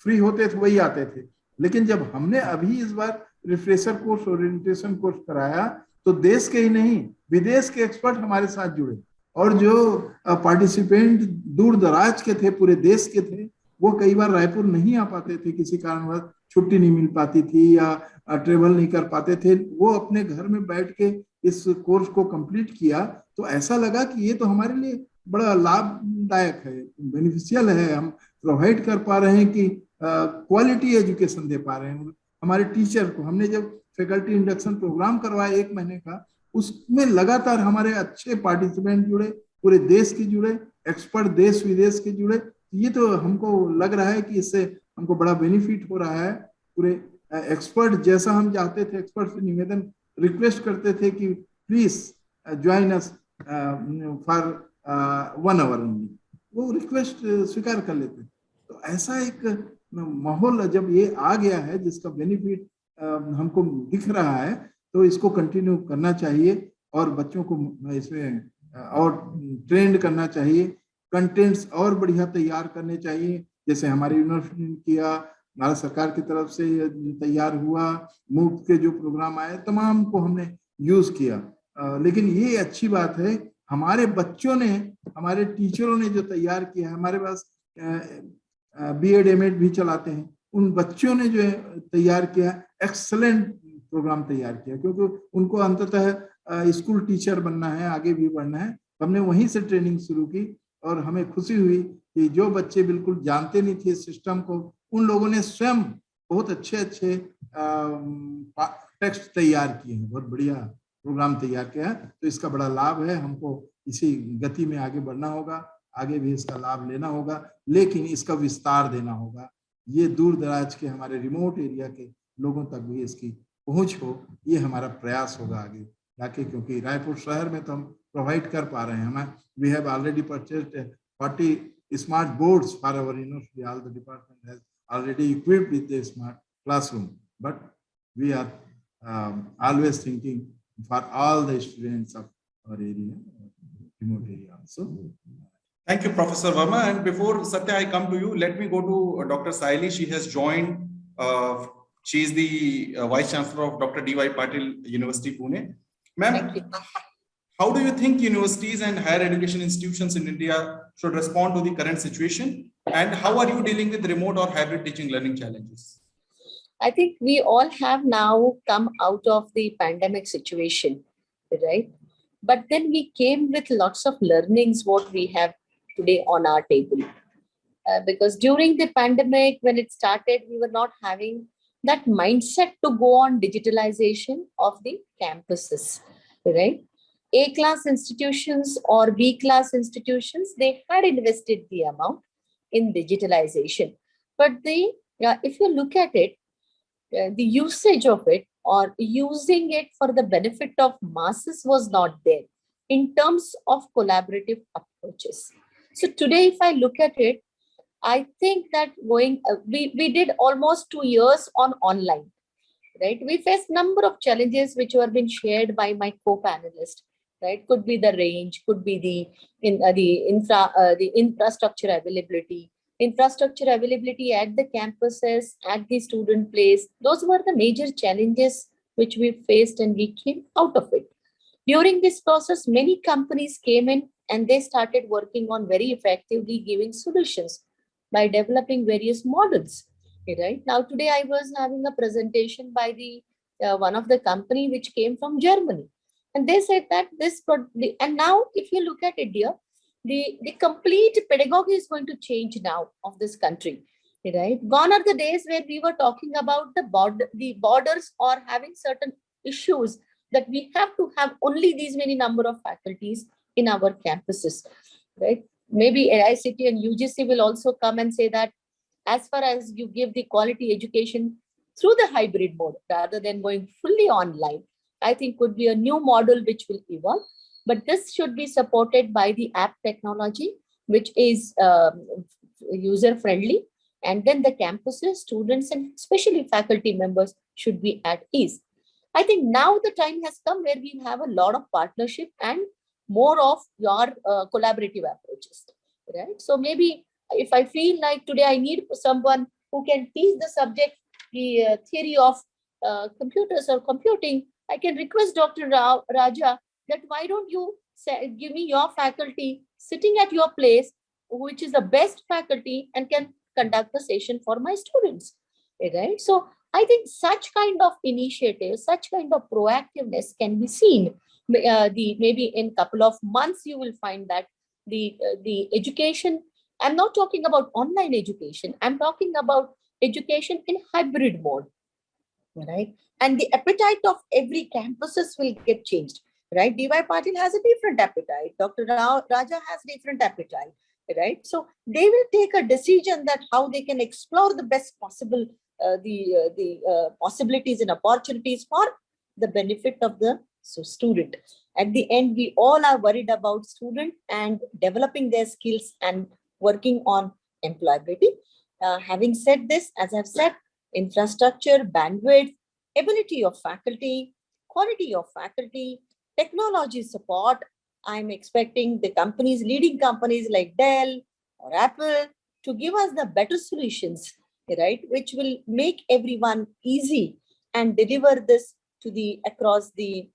फ्री होते थे वही आते थे। लेकिन जब हमने अभी इस बार रिफ्रेशर कोर्स, ओरिएंटेशन कोर्स कराया, तो देश के ही नहीं विदेश के एक्सपर्ट हमारे साथ जुड़े, और जो पार्टिसिपेंट दूर दराज के थे, पूरे देश के थे, वो कई बार रायपुर नहीं आ पाते थे, किसी कारणवश छुट्टी नहीं मिल पाती थी या ट्रेवल नहीं कर पाते थे, वो अपने घर में बैठ के इस कोर्स को कंप्लीट किया। तो ऐसा लगा कि ये तो हमारे लिए बड़ा लाभदायक है, बेनिफिशियल है, हम प्रोवाइड कर पा रहे हैं कि क्वालिटी एजुकेशन दे पा रहे हैं हमारे टीचर को। हमने जब फैकल्टी इंडक्शन प्रोग्राम करवाया 1 महीने का, उसमें लगातार हमारे अच्छे पार्टिसिपेंट जुड़े, पूरे देश के जुड़े, एक्सपर्ट देश विदेश के जुड़े। ये तो हमको लग रहा है कि इससे हमको बड़ा बेनिफिट हो रहा है। पूरे एक्सपर्ट जैसा हम चाहते थे, एक्सपर्ट से निवेदन रिक्वेस्ट करते थे कि please join us for 1 hour only, वो रिक्वेस्ट स्वीकार कर लेते। तो ऐसा एक माहौल जब ये आ गया है जिसका बेनिफिट हमको दिख रहा है, तो इसको कंटिन्यू करना चाहिए और बच्चों को इसमें और ट्रेंड करना चाहिए, कंटेंट्स और बढ़िया तैयार करने चाहिए, जैसे हमारी यूनिवर्सिटी ने किया, भारत सरकार की तरफ से तैयार हुआ, मुफ्त के जो प्रोग्राम आए तमाम को हमने यूज किया। लेकिन ये अच्छी बात है, हमारे बच्चों ने, हमारे टीचरों ने जो तैयार किया है, हमारे पास BEd MAd भी चलाते हैं, उन बच्चों ने जो तैयार किया, एक्सलेंट प्रोग्राम तैयार किया, क्योंकि उनको अंततः स्कूल टीचर बनना है, आगे भी बढ़ना है। हमने वहीं से ट्रेनिंग शुरू की और हमें खुशी हुई कि जो बच्चे बिल्कुल जानते नहीं थे सिस्टम को, उन लोगों ने स्वयं बहुत अच्छे अच्छे टेक्स्ट तैयार किए हैं, बहुत बढ़िया प्रोग्राम तैयार किया है। तो इसका बड़ा लाभ है, हमको इसी गति में आगे बढ़ना होगा, आगे भी इसका लाभ लेना होगा, लेकिन इसका विस्तार देना होगा। ये दूर दराज के हमारे रिमोट एरिया के लोगों तक भी इसकी पहुंच हो, ये हमारा प्रयास होगा आगे जाके, क्योंकि रायपुर शहर में तो हम प्रोवाइड कर पा रहे हैं। हमें we have already purchased 40 smart boards for our university, all the department has already equipped with the smart classroom, but we are always thinking for all the students of our area, remote area also. Thank you, Professor Verma. And before Sathya, I come to you, let me go to Dr. Sayalee. She has joined. She is the Vice Chancellor of Dr. D.Y. Patil University, Pune. Ma'am, how do you think universities and higher education institutions in India should respond to the current situation? And how are you dealing with remote or hybrid teaching learning challenges? I think we all have now come out of the pandemic situation, right? But then we came with lots of learnings, what we have today on our table. Because during the pandemic, when it started, we were not having that mindset to go on digitalization of the campuses, right? A-class institutions or B-class institutions, they had invested the amount in digitalization. But if you look at it, the usage of it or using it for the benefit of masses was not there in terms of collaborative approaches. So today, if I look at it, I think that we did almost 2 years on online, right? We faced number of challenges which were being shared by my co-panelists, right? Could be the range, could be the infrastructure availability, at the campuses, at the student place. Those were the major challenges which we faced, and we came out of it. During this process, many companies came in and they started working on very effectively giving solutions by developing various models. Right now, today I was having a presentation by the one of the company which came from Germany, and they said that and now if you look at India, the complete pedagogy is going to change now of this country. Right, gone are the days where we were talking about the borders or having certain issues that we have to have only these many number of faculties in our campuses. Right, maybe AICT and UGC will also come and say that as far as you give the quality education through the hybrid mode rather than going fully online, I think could be a new model which will evolve. But this should be supported by the app technology, which is user friendly. And then the campuses, students, and especially faculty members should be at ease. I think now the time has come where we have a lot of partnership and more of your collaborative approaches. Right. So maybe if I feel like today I need someone who can teach the subject, the theory of computers or computing, I can request Dr. Raja that why don't you give me your faculty sitting at your place, which is the best faculty and can conduct the session for my students. Right. So I think such kind of initiatives, such kind of proactiveness can be seen. Maybe in a couple of months, you will find that the education, I'm not talking about online education, I'm talking about education in hybrid mode. Right. And the appetite of every campuses will get changed. Right. DY Patil has a different appetite. Dr. Raja has different appetite. Right. So they will take a decision that how they can explore the best possible possibilities and opportunities for the benefit of the student. At the end, we all are worried about student and developing their skills and working on employability. Having said this, as I've said, infrastructure, bandwidth, ability of faculty, quality of faculty, technology support, I'm expecting the companies, leading companies like Dell or Apple to give us the better solutions, right, which will make everyone easy and deliver this to the across the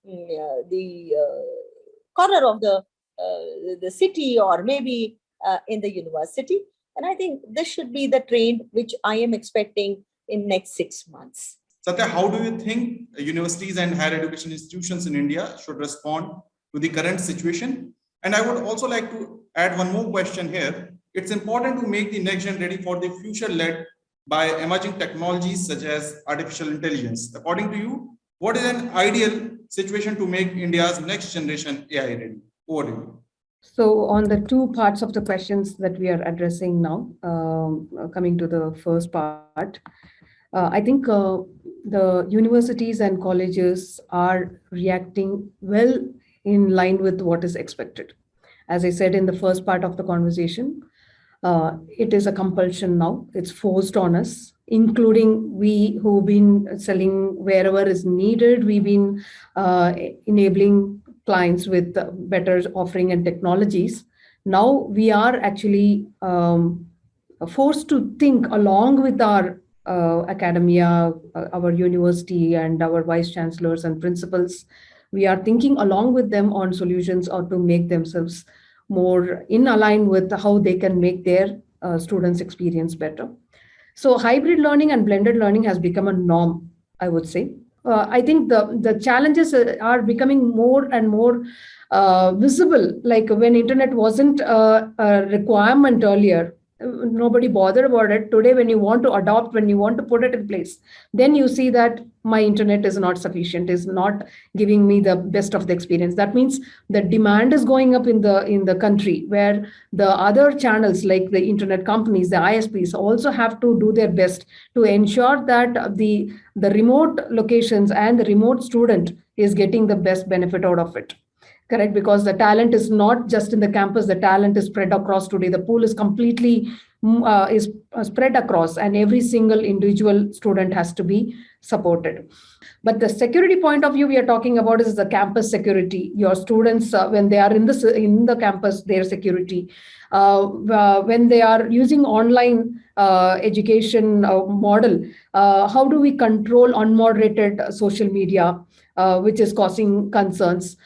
corner of the city or maybe in the university. And I think this should be the trend which I am expecting in next 6 months. Sathya, how do you think universities and higher education institutions in India should respond to the current situation? And I would also like to add one more question here. It's important to make the next gen ready for the future led by emerging technologies such as artificial intelligence. According to you, what is an ideal situation to make India's next generation AI ready? Over to you. So on the two parts of the questions that we are addressing now, coming to the first part, I think the universities and colleges are reacting well in line with what is expected. As I said in the first part of the conversation, it is a compulsion now. It's forced on us, including we who've been selling wherever is needed. We've been enabling clients with better offering and technologies. Now we are actually forced to think along with our academia, our university and our vice chancellors and principals. We are thinking along with them on solutions or to make themselves more in align with how they can make their students' experience better. So hybrid learning and blended learning has become a norm, I would say. I think the challenges are becoming more and more visible. Like when internet wasn't a requirement earlier, nobody bothered about it. Today, when you want to adopt, when you want to put it in place, then you see that my internet is not sufficient, is not giving me the best of the experience. That means the demand is going up in the country, where the other channels like the internet companies, the ISPs also have to do their best to ensure that the remote locations and the remote student is getting the best benefit out of it. Correct, because the talent is not just in the campus, the talent is spread across today. The pool is completely is spread across, and every single individual student has to be supported. But the security point of view we are talking about is the campus security. Your students, when they are in the campus, their security. When they are using online education model, how do we control unmoderated social media, which is causing concerns?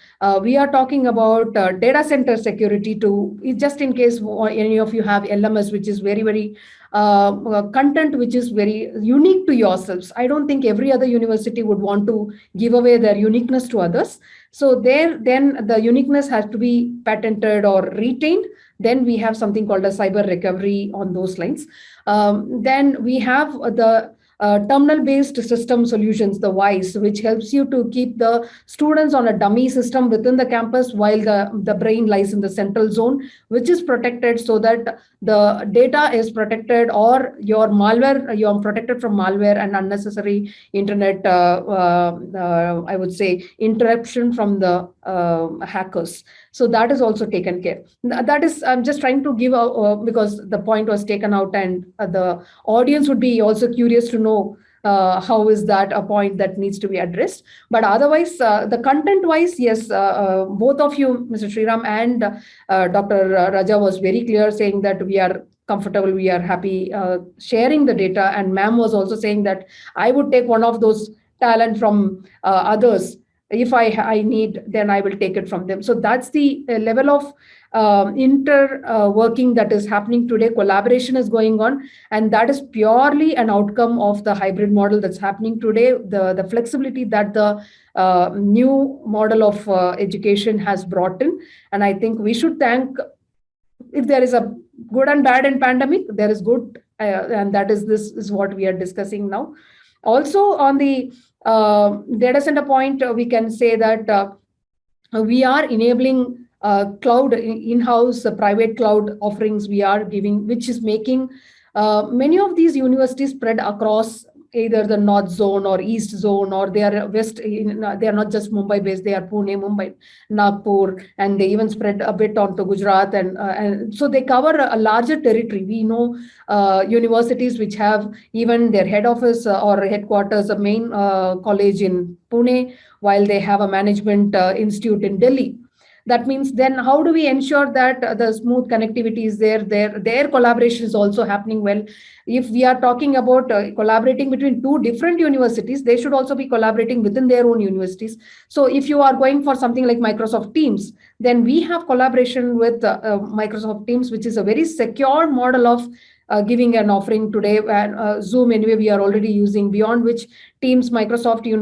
We are talking about data center security to, just in case any of you have LMS, which is very, very content which is very unique to yourselves. I don't think every other university would want to give away their uniqueness to others. So then the uniqueness has to be patented or retained. Then we have something called a cyber recovery on those lines. Then we have the terminal-based system solutions, the WISE, which helps you to keep the students on a dummy system within the campus while the brain lies in the central zone, which is protected so that the data is protected, or you're protected from malware and unnecessary internet, I would say, interruption from the hackers. So that is also taken care. That is, I'm just trying to give because the point was taken out, and the audience would be also curious to know how is that a point that needs to be addressed. But otherwise, the content wise, yes, both of you, Mr. Sriram and Dr. Raja, was very clear saying that we are comfortable, we are happy sharing the data. And ma'am was also saying that I would take one of those talent from others. If I need, then I will take it from them. So that's the level of working that is happening today. Collaboration is going on, and that is purely an outcome of the hybrid model that's happening today. The flexibility that the new model of education has brought in. And I think we should thank, if there is a good and bad in pandemic, there is good, and that is, this is what we are discussing now. Also on the data center point, we can say that we are enabling cloud in-house private cloud offerings we are giving, which is making many of these universities spread across either the north zone or east zone, or they are west. They are not just Mumbai based; they are Pune, Mumbai, Nagpur, and they even spread a bit onto Gujarat, and so they cover a larger territory. We know universities which have even their head office or headquarters, a main college in Pune, while they have a management institute in Delhi. That means then how do we ensure that the smooth connectivity is there? Their collaboration is also happening well. If we are talking about collaborating between two different universities, they should also be collaborating within their own universities. So if you are going for something like Microsoft Teams, then we have collaboration with Microsoft Teams, which is a very secure model of giving an offering today. Zoom, anyway, we are already using, beyond which Teams, Microsoft, we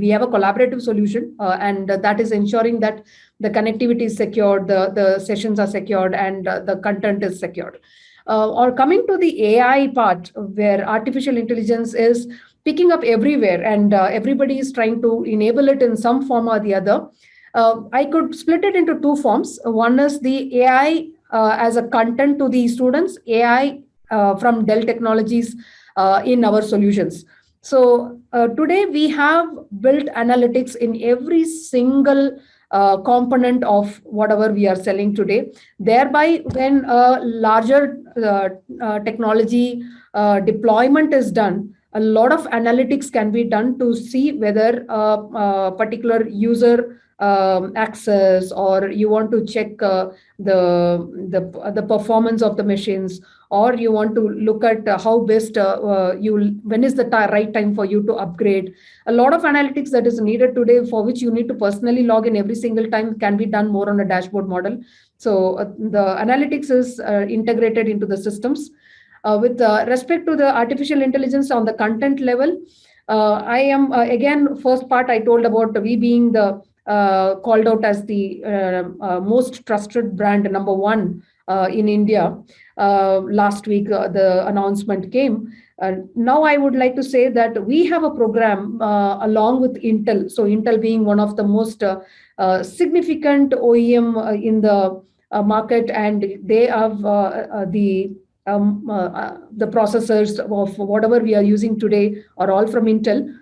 have a collaborative solution, and that is ensuring that the connectivity is secured, the sessions are secured, and the content is secured. Or coming to the AI part, where artificial intelligence is picking up everywhere, and everybody is trying to enable it in some form or the other. I could split it into two forms. One is the AI as a content to the students, AI from Dell Technologies in our solutions. So today we have built analytics in every single component of whatever we are selling today. Thereby, when a larger technology deployment is done, a lot of analytics can be done to see whether a particular user access, or you want to check the performance of the machines, or you want to look at how best when is the right time for you to upgrade. A lot of analytics that is needed today, for which you need to personally log in every single time, can be done more on a dashboard model. So the analytics is integrated into the systems. With respect to the artificial intelligence on the content level, I am again, first part I told about we being the called out as the most trusted brand #1 in India. Last week, the announcement came. Now I would like to say that we have a program along with Intel. So Intel being one of the most significant OEM in the market, and they have the processors of whatever we are using today are all from Intel.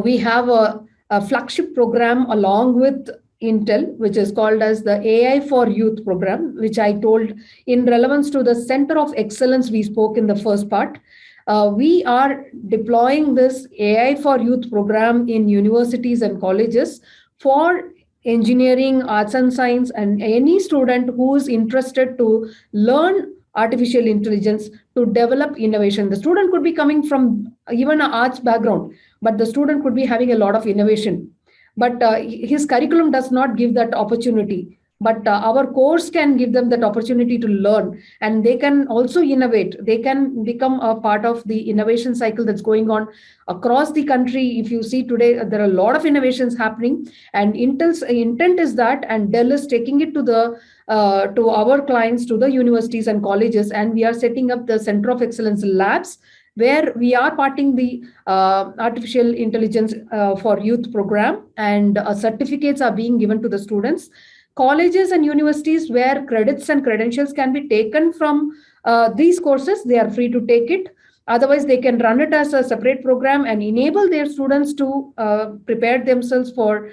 We have a flagship program along with Intel, which is called as the AI for Youth program, which I told in relevance to the Center of Excellence we spoke in the first part. We are deploying this AI for Youth program in universities and colleges for engineering, arts and science, and any student who is interested to learn artificial intelligence to develop innovation. The student could be coming from even an arts background, but the student could be having a lot of innovation. But his curriculum does not give that opportunity. But our course can give them that opportunity to learn, and they can also innovate. They can become a part of the innovation cycle that's going on across the country. If you see today, there are a lot of innovations happening, and Intel's intent is that, and Dell is taking it to the to our clients, to the universities and colleges, and we are setting up the Center of Excellence labs where we are parting the artificial intelligence for youth program, and certificates are being given to the students. Colleges and universities where credits and credentials can be taken from these courses, they are free to take it. Otherwise, they can run it as a separate program and enable their students to prepare themselves for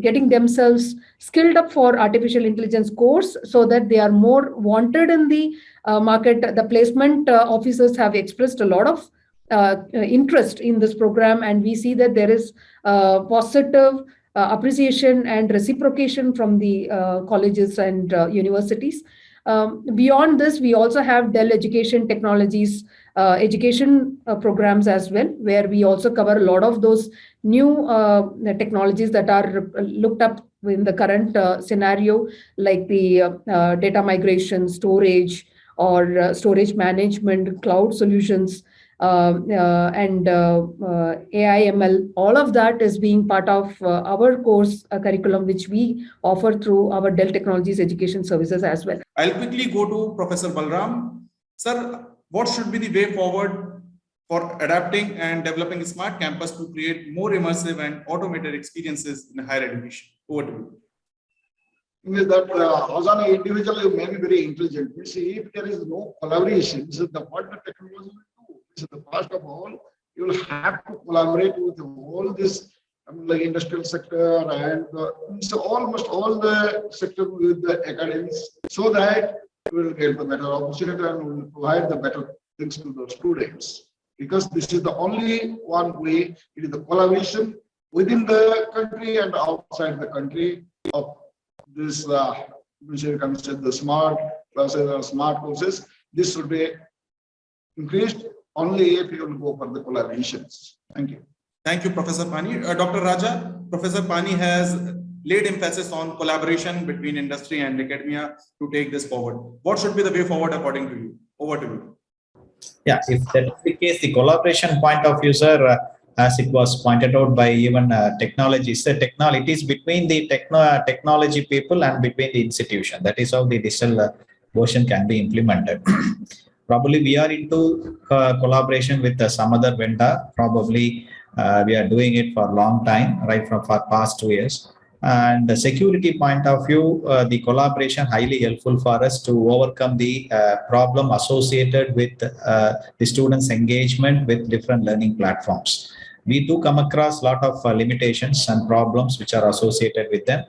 getting themselves skilled up for artificial intelligence course, so that they are more wanted in the market. The placement officers have expressed a lot of interest in this program, and we see that there is positive appreciation and reciprocation from the colleges and universities. Beyond this, we also have Dell Education Technologies education programs as well, where we also cover a lot of those new technologies that are looked up in the current scenario, like the data migration, storage, or storage management, cloud solutions, and AI, ML. All of that is being part of our course curriculum, which we offer through our Dell Technologies Education Services as well. I'll quickly go to Professor Balaram. Sir, what should be the way forward for adapting and developing a smart campus to create more immersive and automated experiences in higher education? Over to you. Is that as an individual, you may be very intelligent. You see, if there is no collaboration, so what the technology will do? So the first of all, you will have to collaborate with all this like industrial sector and so almost all the sector with the academics, so that we will get the better opportunity and we will provide the better things to the students. Because this is the only one way. It is the collaboration within the country and outside the country of this, which you can say the smart classes or smart courses. This should be increased only if you will go for the collaborations. Thank you. Thank you, Professor Pani. Dr. Raja, Professor Pani has laid emphasis on collaboration between industry and academia to take this forward. What should be the way forward according to you? Over to you. Yeah, if that is the case, the collaboration point of view, sir, as it was pointed out by even technologists, it is between the technology people and between the institution. That is how the digital version can be implemented. Probably we are into collaboration with some other vendor. Probably we are doing it for a long time, right from for past 2 years. And the security point of view, the collaboration highly helpful for us to overcome the problem associated with the students' engagement with different learning platforms. We do come across a lot of limitations and problems which are associated with them.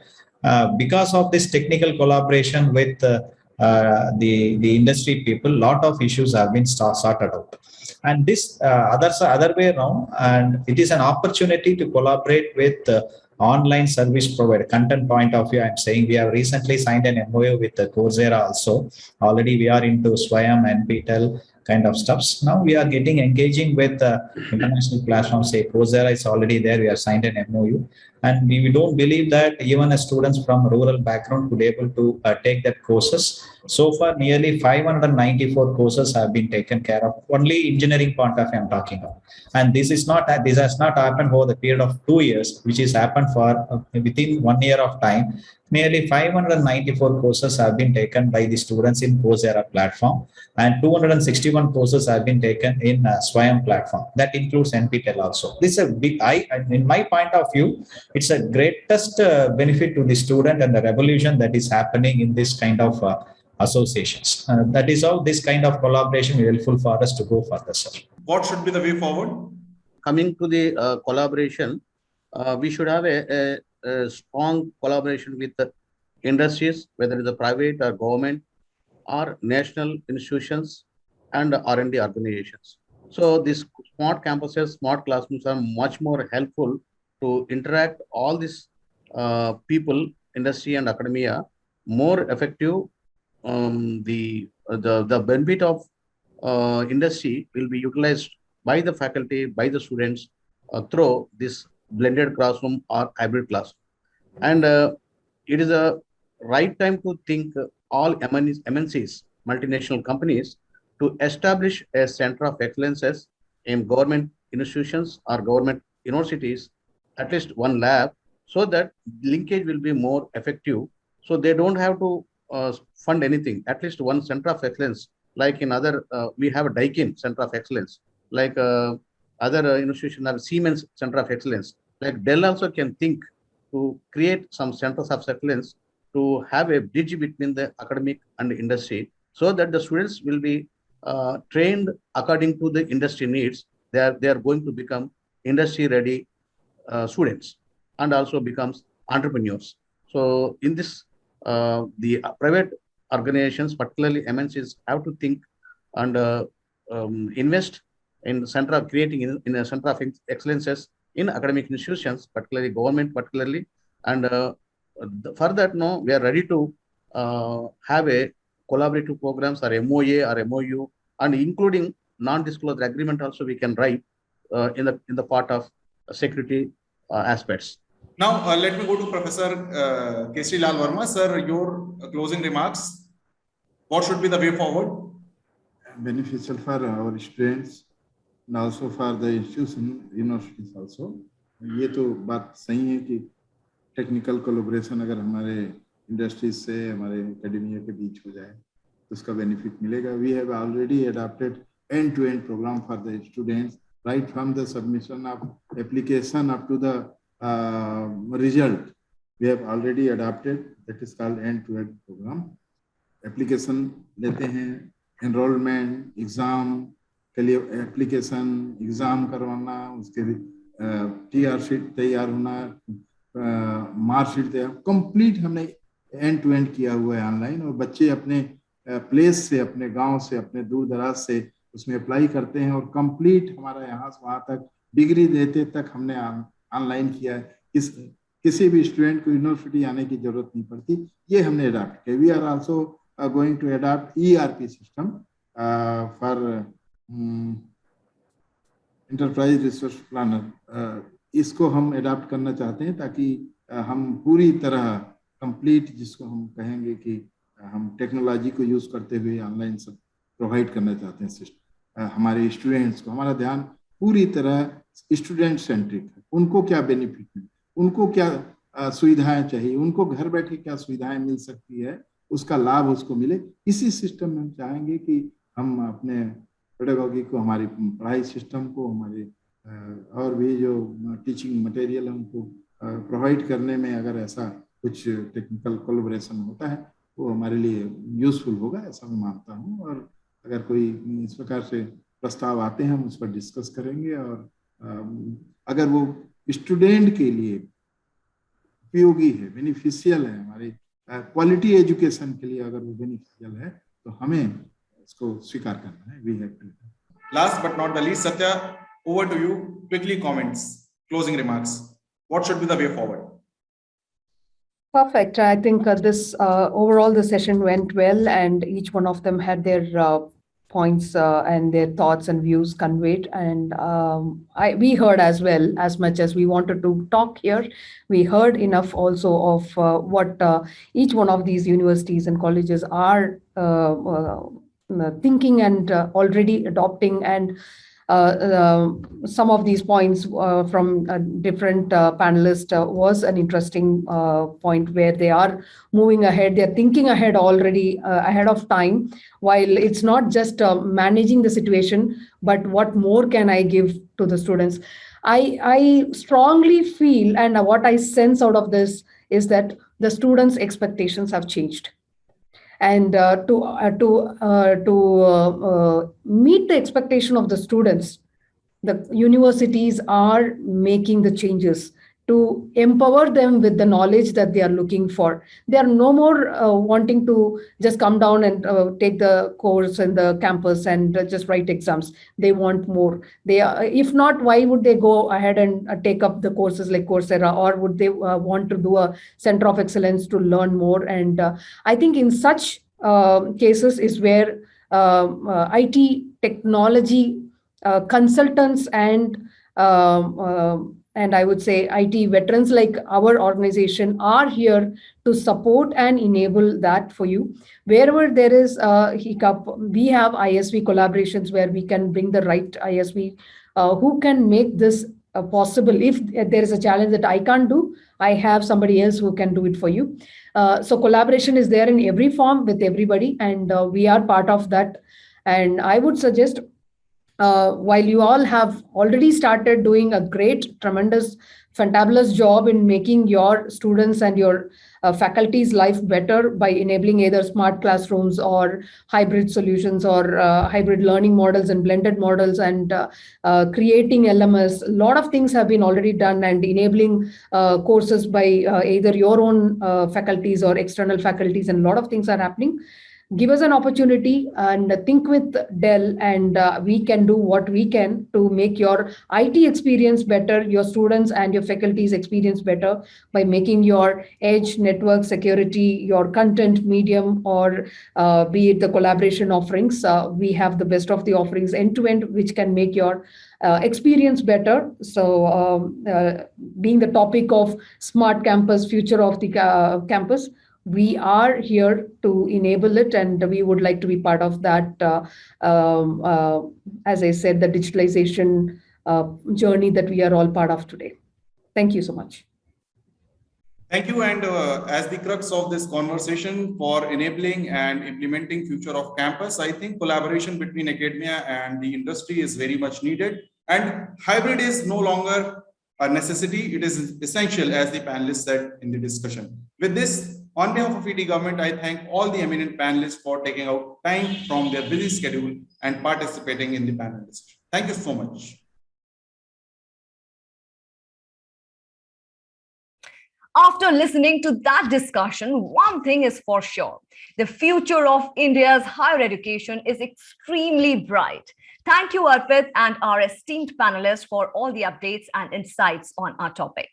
Because of this technical collaboration with the industry people, lot of issues have been sorted out. And this other way around, and it is an opportunity to collaborate with online service provider. Content point of view, I'm saying we have recently signed an MOU with Coursera also. Already we are into Swayam and Patil kind of stuffs. Now we are getting engaging with international platforms. Say Coursera is already there. We have signed an MOU, and we don't believe that even a students from rural background could be able to take that courses. So far, nearly 594 courses have been taken care of. Only engineering point of view I'm talking about, and this has not happened over the period of 2 years, which is happened for within 1 year of time. Nearly 594 courses have been taken by the students in Coursera platform, and 261 courses have been taken in Swayam platform. That includes NPTEL also. This is a big, in my point of view, it's a greatest benefit to the student and the revolution that is happening in this kind of associations. That is how this kind of collaboration is helpful for us to go further, sir. What should be the way forward? Coming to the collaboration, we should have a strong collaboration with the industries, whether it's a private or government or national institutions and R&D organizations. So these smart campuses, smart classrooms are much more helpful to interact all these people, industry and academia, more effective the benefit of industry will be utilized by the faculty, by the students through this blended classroom or hybrid classroom. And it is a right time to think all MNCs, multinational companies, to establish a center of excellences in government institutions or government universities, at least one lab, so that linkage will be more effective. So they don't have to fund anything, at least one center of excellence, like in other, we have a Daikin Center of Excellence, like other institutions have Siemens Center of Excellence, like Dell also can think to create some centers of excellence to have a bridge between the academic and the industry, so that the students will be trained according to the industry needs. They are going to become industry ready students and also becomes entrepreneurs. So in this, the private organizations, particularly MNCs, have to think and invest in the center of creating in a center of excellences in academic institutions, particularly government, particularly. And for that, no, we are ready to have a collaborative programs or MOA or MOU, and including non-disclosure agreement also we can write in the part of security aspects. Now, let me go to Professor Keshari Verma. Sir, your closing remarks. What should be the way forward? Beneficial for our students and also for the institution, universities also. ये तो बात सही है कि technical collaboration अगर हमारे industries से हमारे एकेडमिया के बीच हो जाए तो उसका बेनिफिट मिलेगा. We have already adopted end-to-end program for the students, right from the submission of application up to the result. We have already adopted, that is called end-to-end program. Application लेते हैं, enrollment, exam के लिए application, exam करवाना, उसके TR sheet तैयार होना, mark sheet तैयार, complete हमने एंड टू एंड किया हुआ है ऑनलाइन. और बच्चे अपने प्लेस से, अपने गांव से, अपने दूर दराज से उसमें अप्लाई करते हैं और कंप्लीट हमारा यहाँ से वहाँ तक डिग्री देते तक हमने ऑनलाइन किया है. किसी भी स्टूडेंट को यूनिवर्सिटी आने की जरूरत नहीं पड़ती. ये हमने अडॉप्ट किया. We are also going to adopt ERP system for enterprise resource planner. इसको हम अडॉप्ट करना चाहते हैं ताकि हम पूरी तरह कंप्लीट, जिसको हम कहेंगे कि हम टेक्नोलॉजी को यूज करते हुए ऑनलाइन सब प्रोवाइड करना चाहते हैं सिस्टम. हमारे स्टूडेंट्स को, हमारा ध्यान पूरी तरह स्टूडेंट सेंट्रिक है. उनको क्या बेनिफिट है, उनको क्या सुविधाएं चाहिए, उनको घर बैठे क्या सुविधाएं मिल सकती है, उसका लाभ उसको मिले. इसी सिस्टम में हम चाहेंगे कि हम अपने पेडागॉजी को, हमारी पढ़ाई सिस्टम को, हमारे और भी जो टीचिंग मटेरियल है उनको प्रोवाइड करने में अगर ऐसा कुछ टेक्निकल कोलैबोरेशन होता है वो हमारे लिए यूजफुल होगा, ऐसा मैं मानता हूँ. और अगर कोई इस प्रकार से प्रस्ताव आते हैं हम उस पर डिस्कस करेंगे. और अगर वो स्टूडेंट के लिए उपयोगी है, बेनिफिशियल है, हमारी क्वालिटी एजुकेशन के लिए अगर वो बेनिफिशियल है तो हमें इसको स्वीकार करना है. We have to. Last but not the least, Sathya, over to you. Quickly comments, closing remarks. What should be the way forward? Perfect. I think this overall the session went well, and each one of them had their points and their thoughts and views conveyed. And we heard as well, as much as we wanted to talk here, we heard enough also of what each one of these universities and colleges are thinking and already adopting. And some of these points from different panelists was an interesting point where they are moving ahead. They're thinking ahead already, ahead of time, while it's not just managing the situation, but what more can I give to the students? I strongly feel, and what I sense out of this is that the students' expectations have changed. And to meet the expectation of the students, the universities are making the changes to empower them with the knowledge that they are looking for. They are no more wanting to just come down and take the course in the campus and just write exams. They want more. They are, if not, why would they go ahead and take up the courses like Coursera, or would they want to do a center of excellence to learn more? And I think in such cases is where IT technology consultants and I would say IT veterans like our organization are here to support and enable that for you. Wherever there is a hiccup, we have ISV collaborations where we can bring the right ISV who can make this possible. If there is a challenge that I can't do, I have somebody else who can do it for you. So collaboration is there in every form with everybody, and we are part of that. And I would suggest, while you all have already started doing a great, tremendous, fantabulous job in making your students and your faculty's life better by enabling either smart classrooms or hybrid solutions or hybrid learning models and blended models and creating LMS. A lot of things have been already done, and enabling courses by either your own faculties or external faculties, and a lot of things are happening. Give us an opportunity and think with Dell, and we can do what we can to make your IT experience better, your students and your faculty's experience better by making your edge, network, security, your content, medium, or be it the collaboration offerings. We have the best of the offerings end-to-end, which can make your experience better. So being the topic of smart campus, future of the campus, we are here to enable it, and we would like to be part of that. As I said, the digitalization journey that we are all part of today. Thank you so much. Thank you. And as the crux of this conversation for enabling and implementing future of campus, I think collaboration between academia and the industry is very much needed. And hybrid is no longer a necessity. It is essential, as the panelists said in the discussion. With this, on behalf of ETGovernment, I thank all the eminent panelists for taking out time from their busy schedule and participating in the panel discussion. Thank you so much. After listening to that discussion, one thing is for sure. The future of India's higher education is extremely bright. Thank you, Arpit, and our esteemed panelists for all the updates and insights on our topic.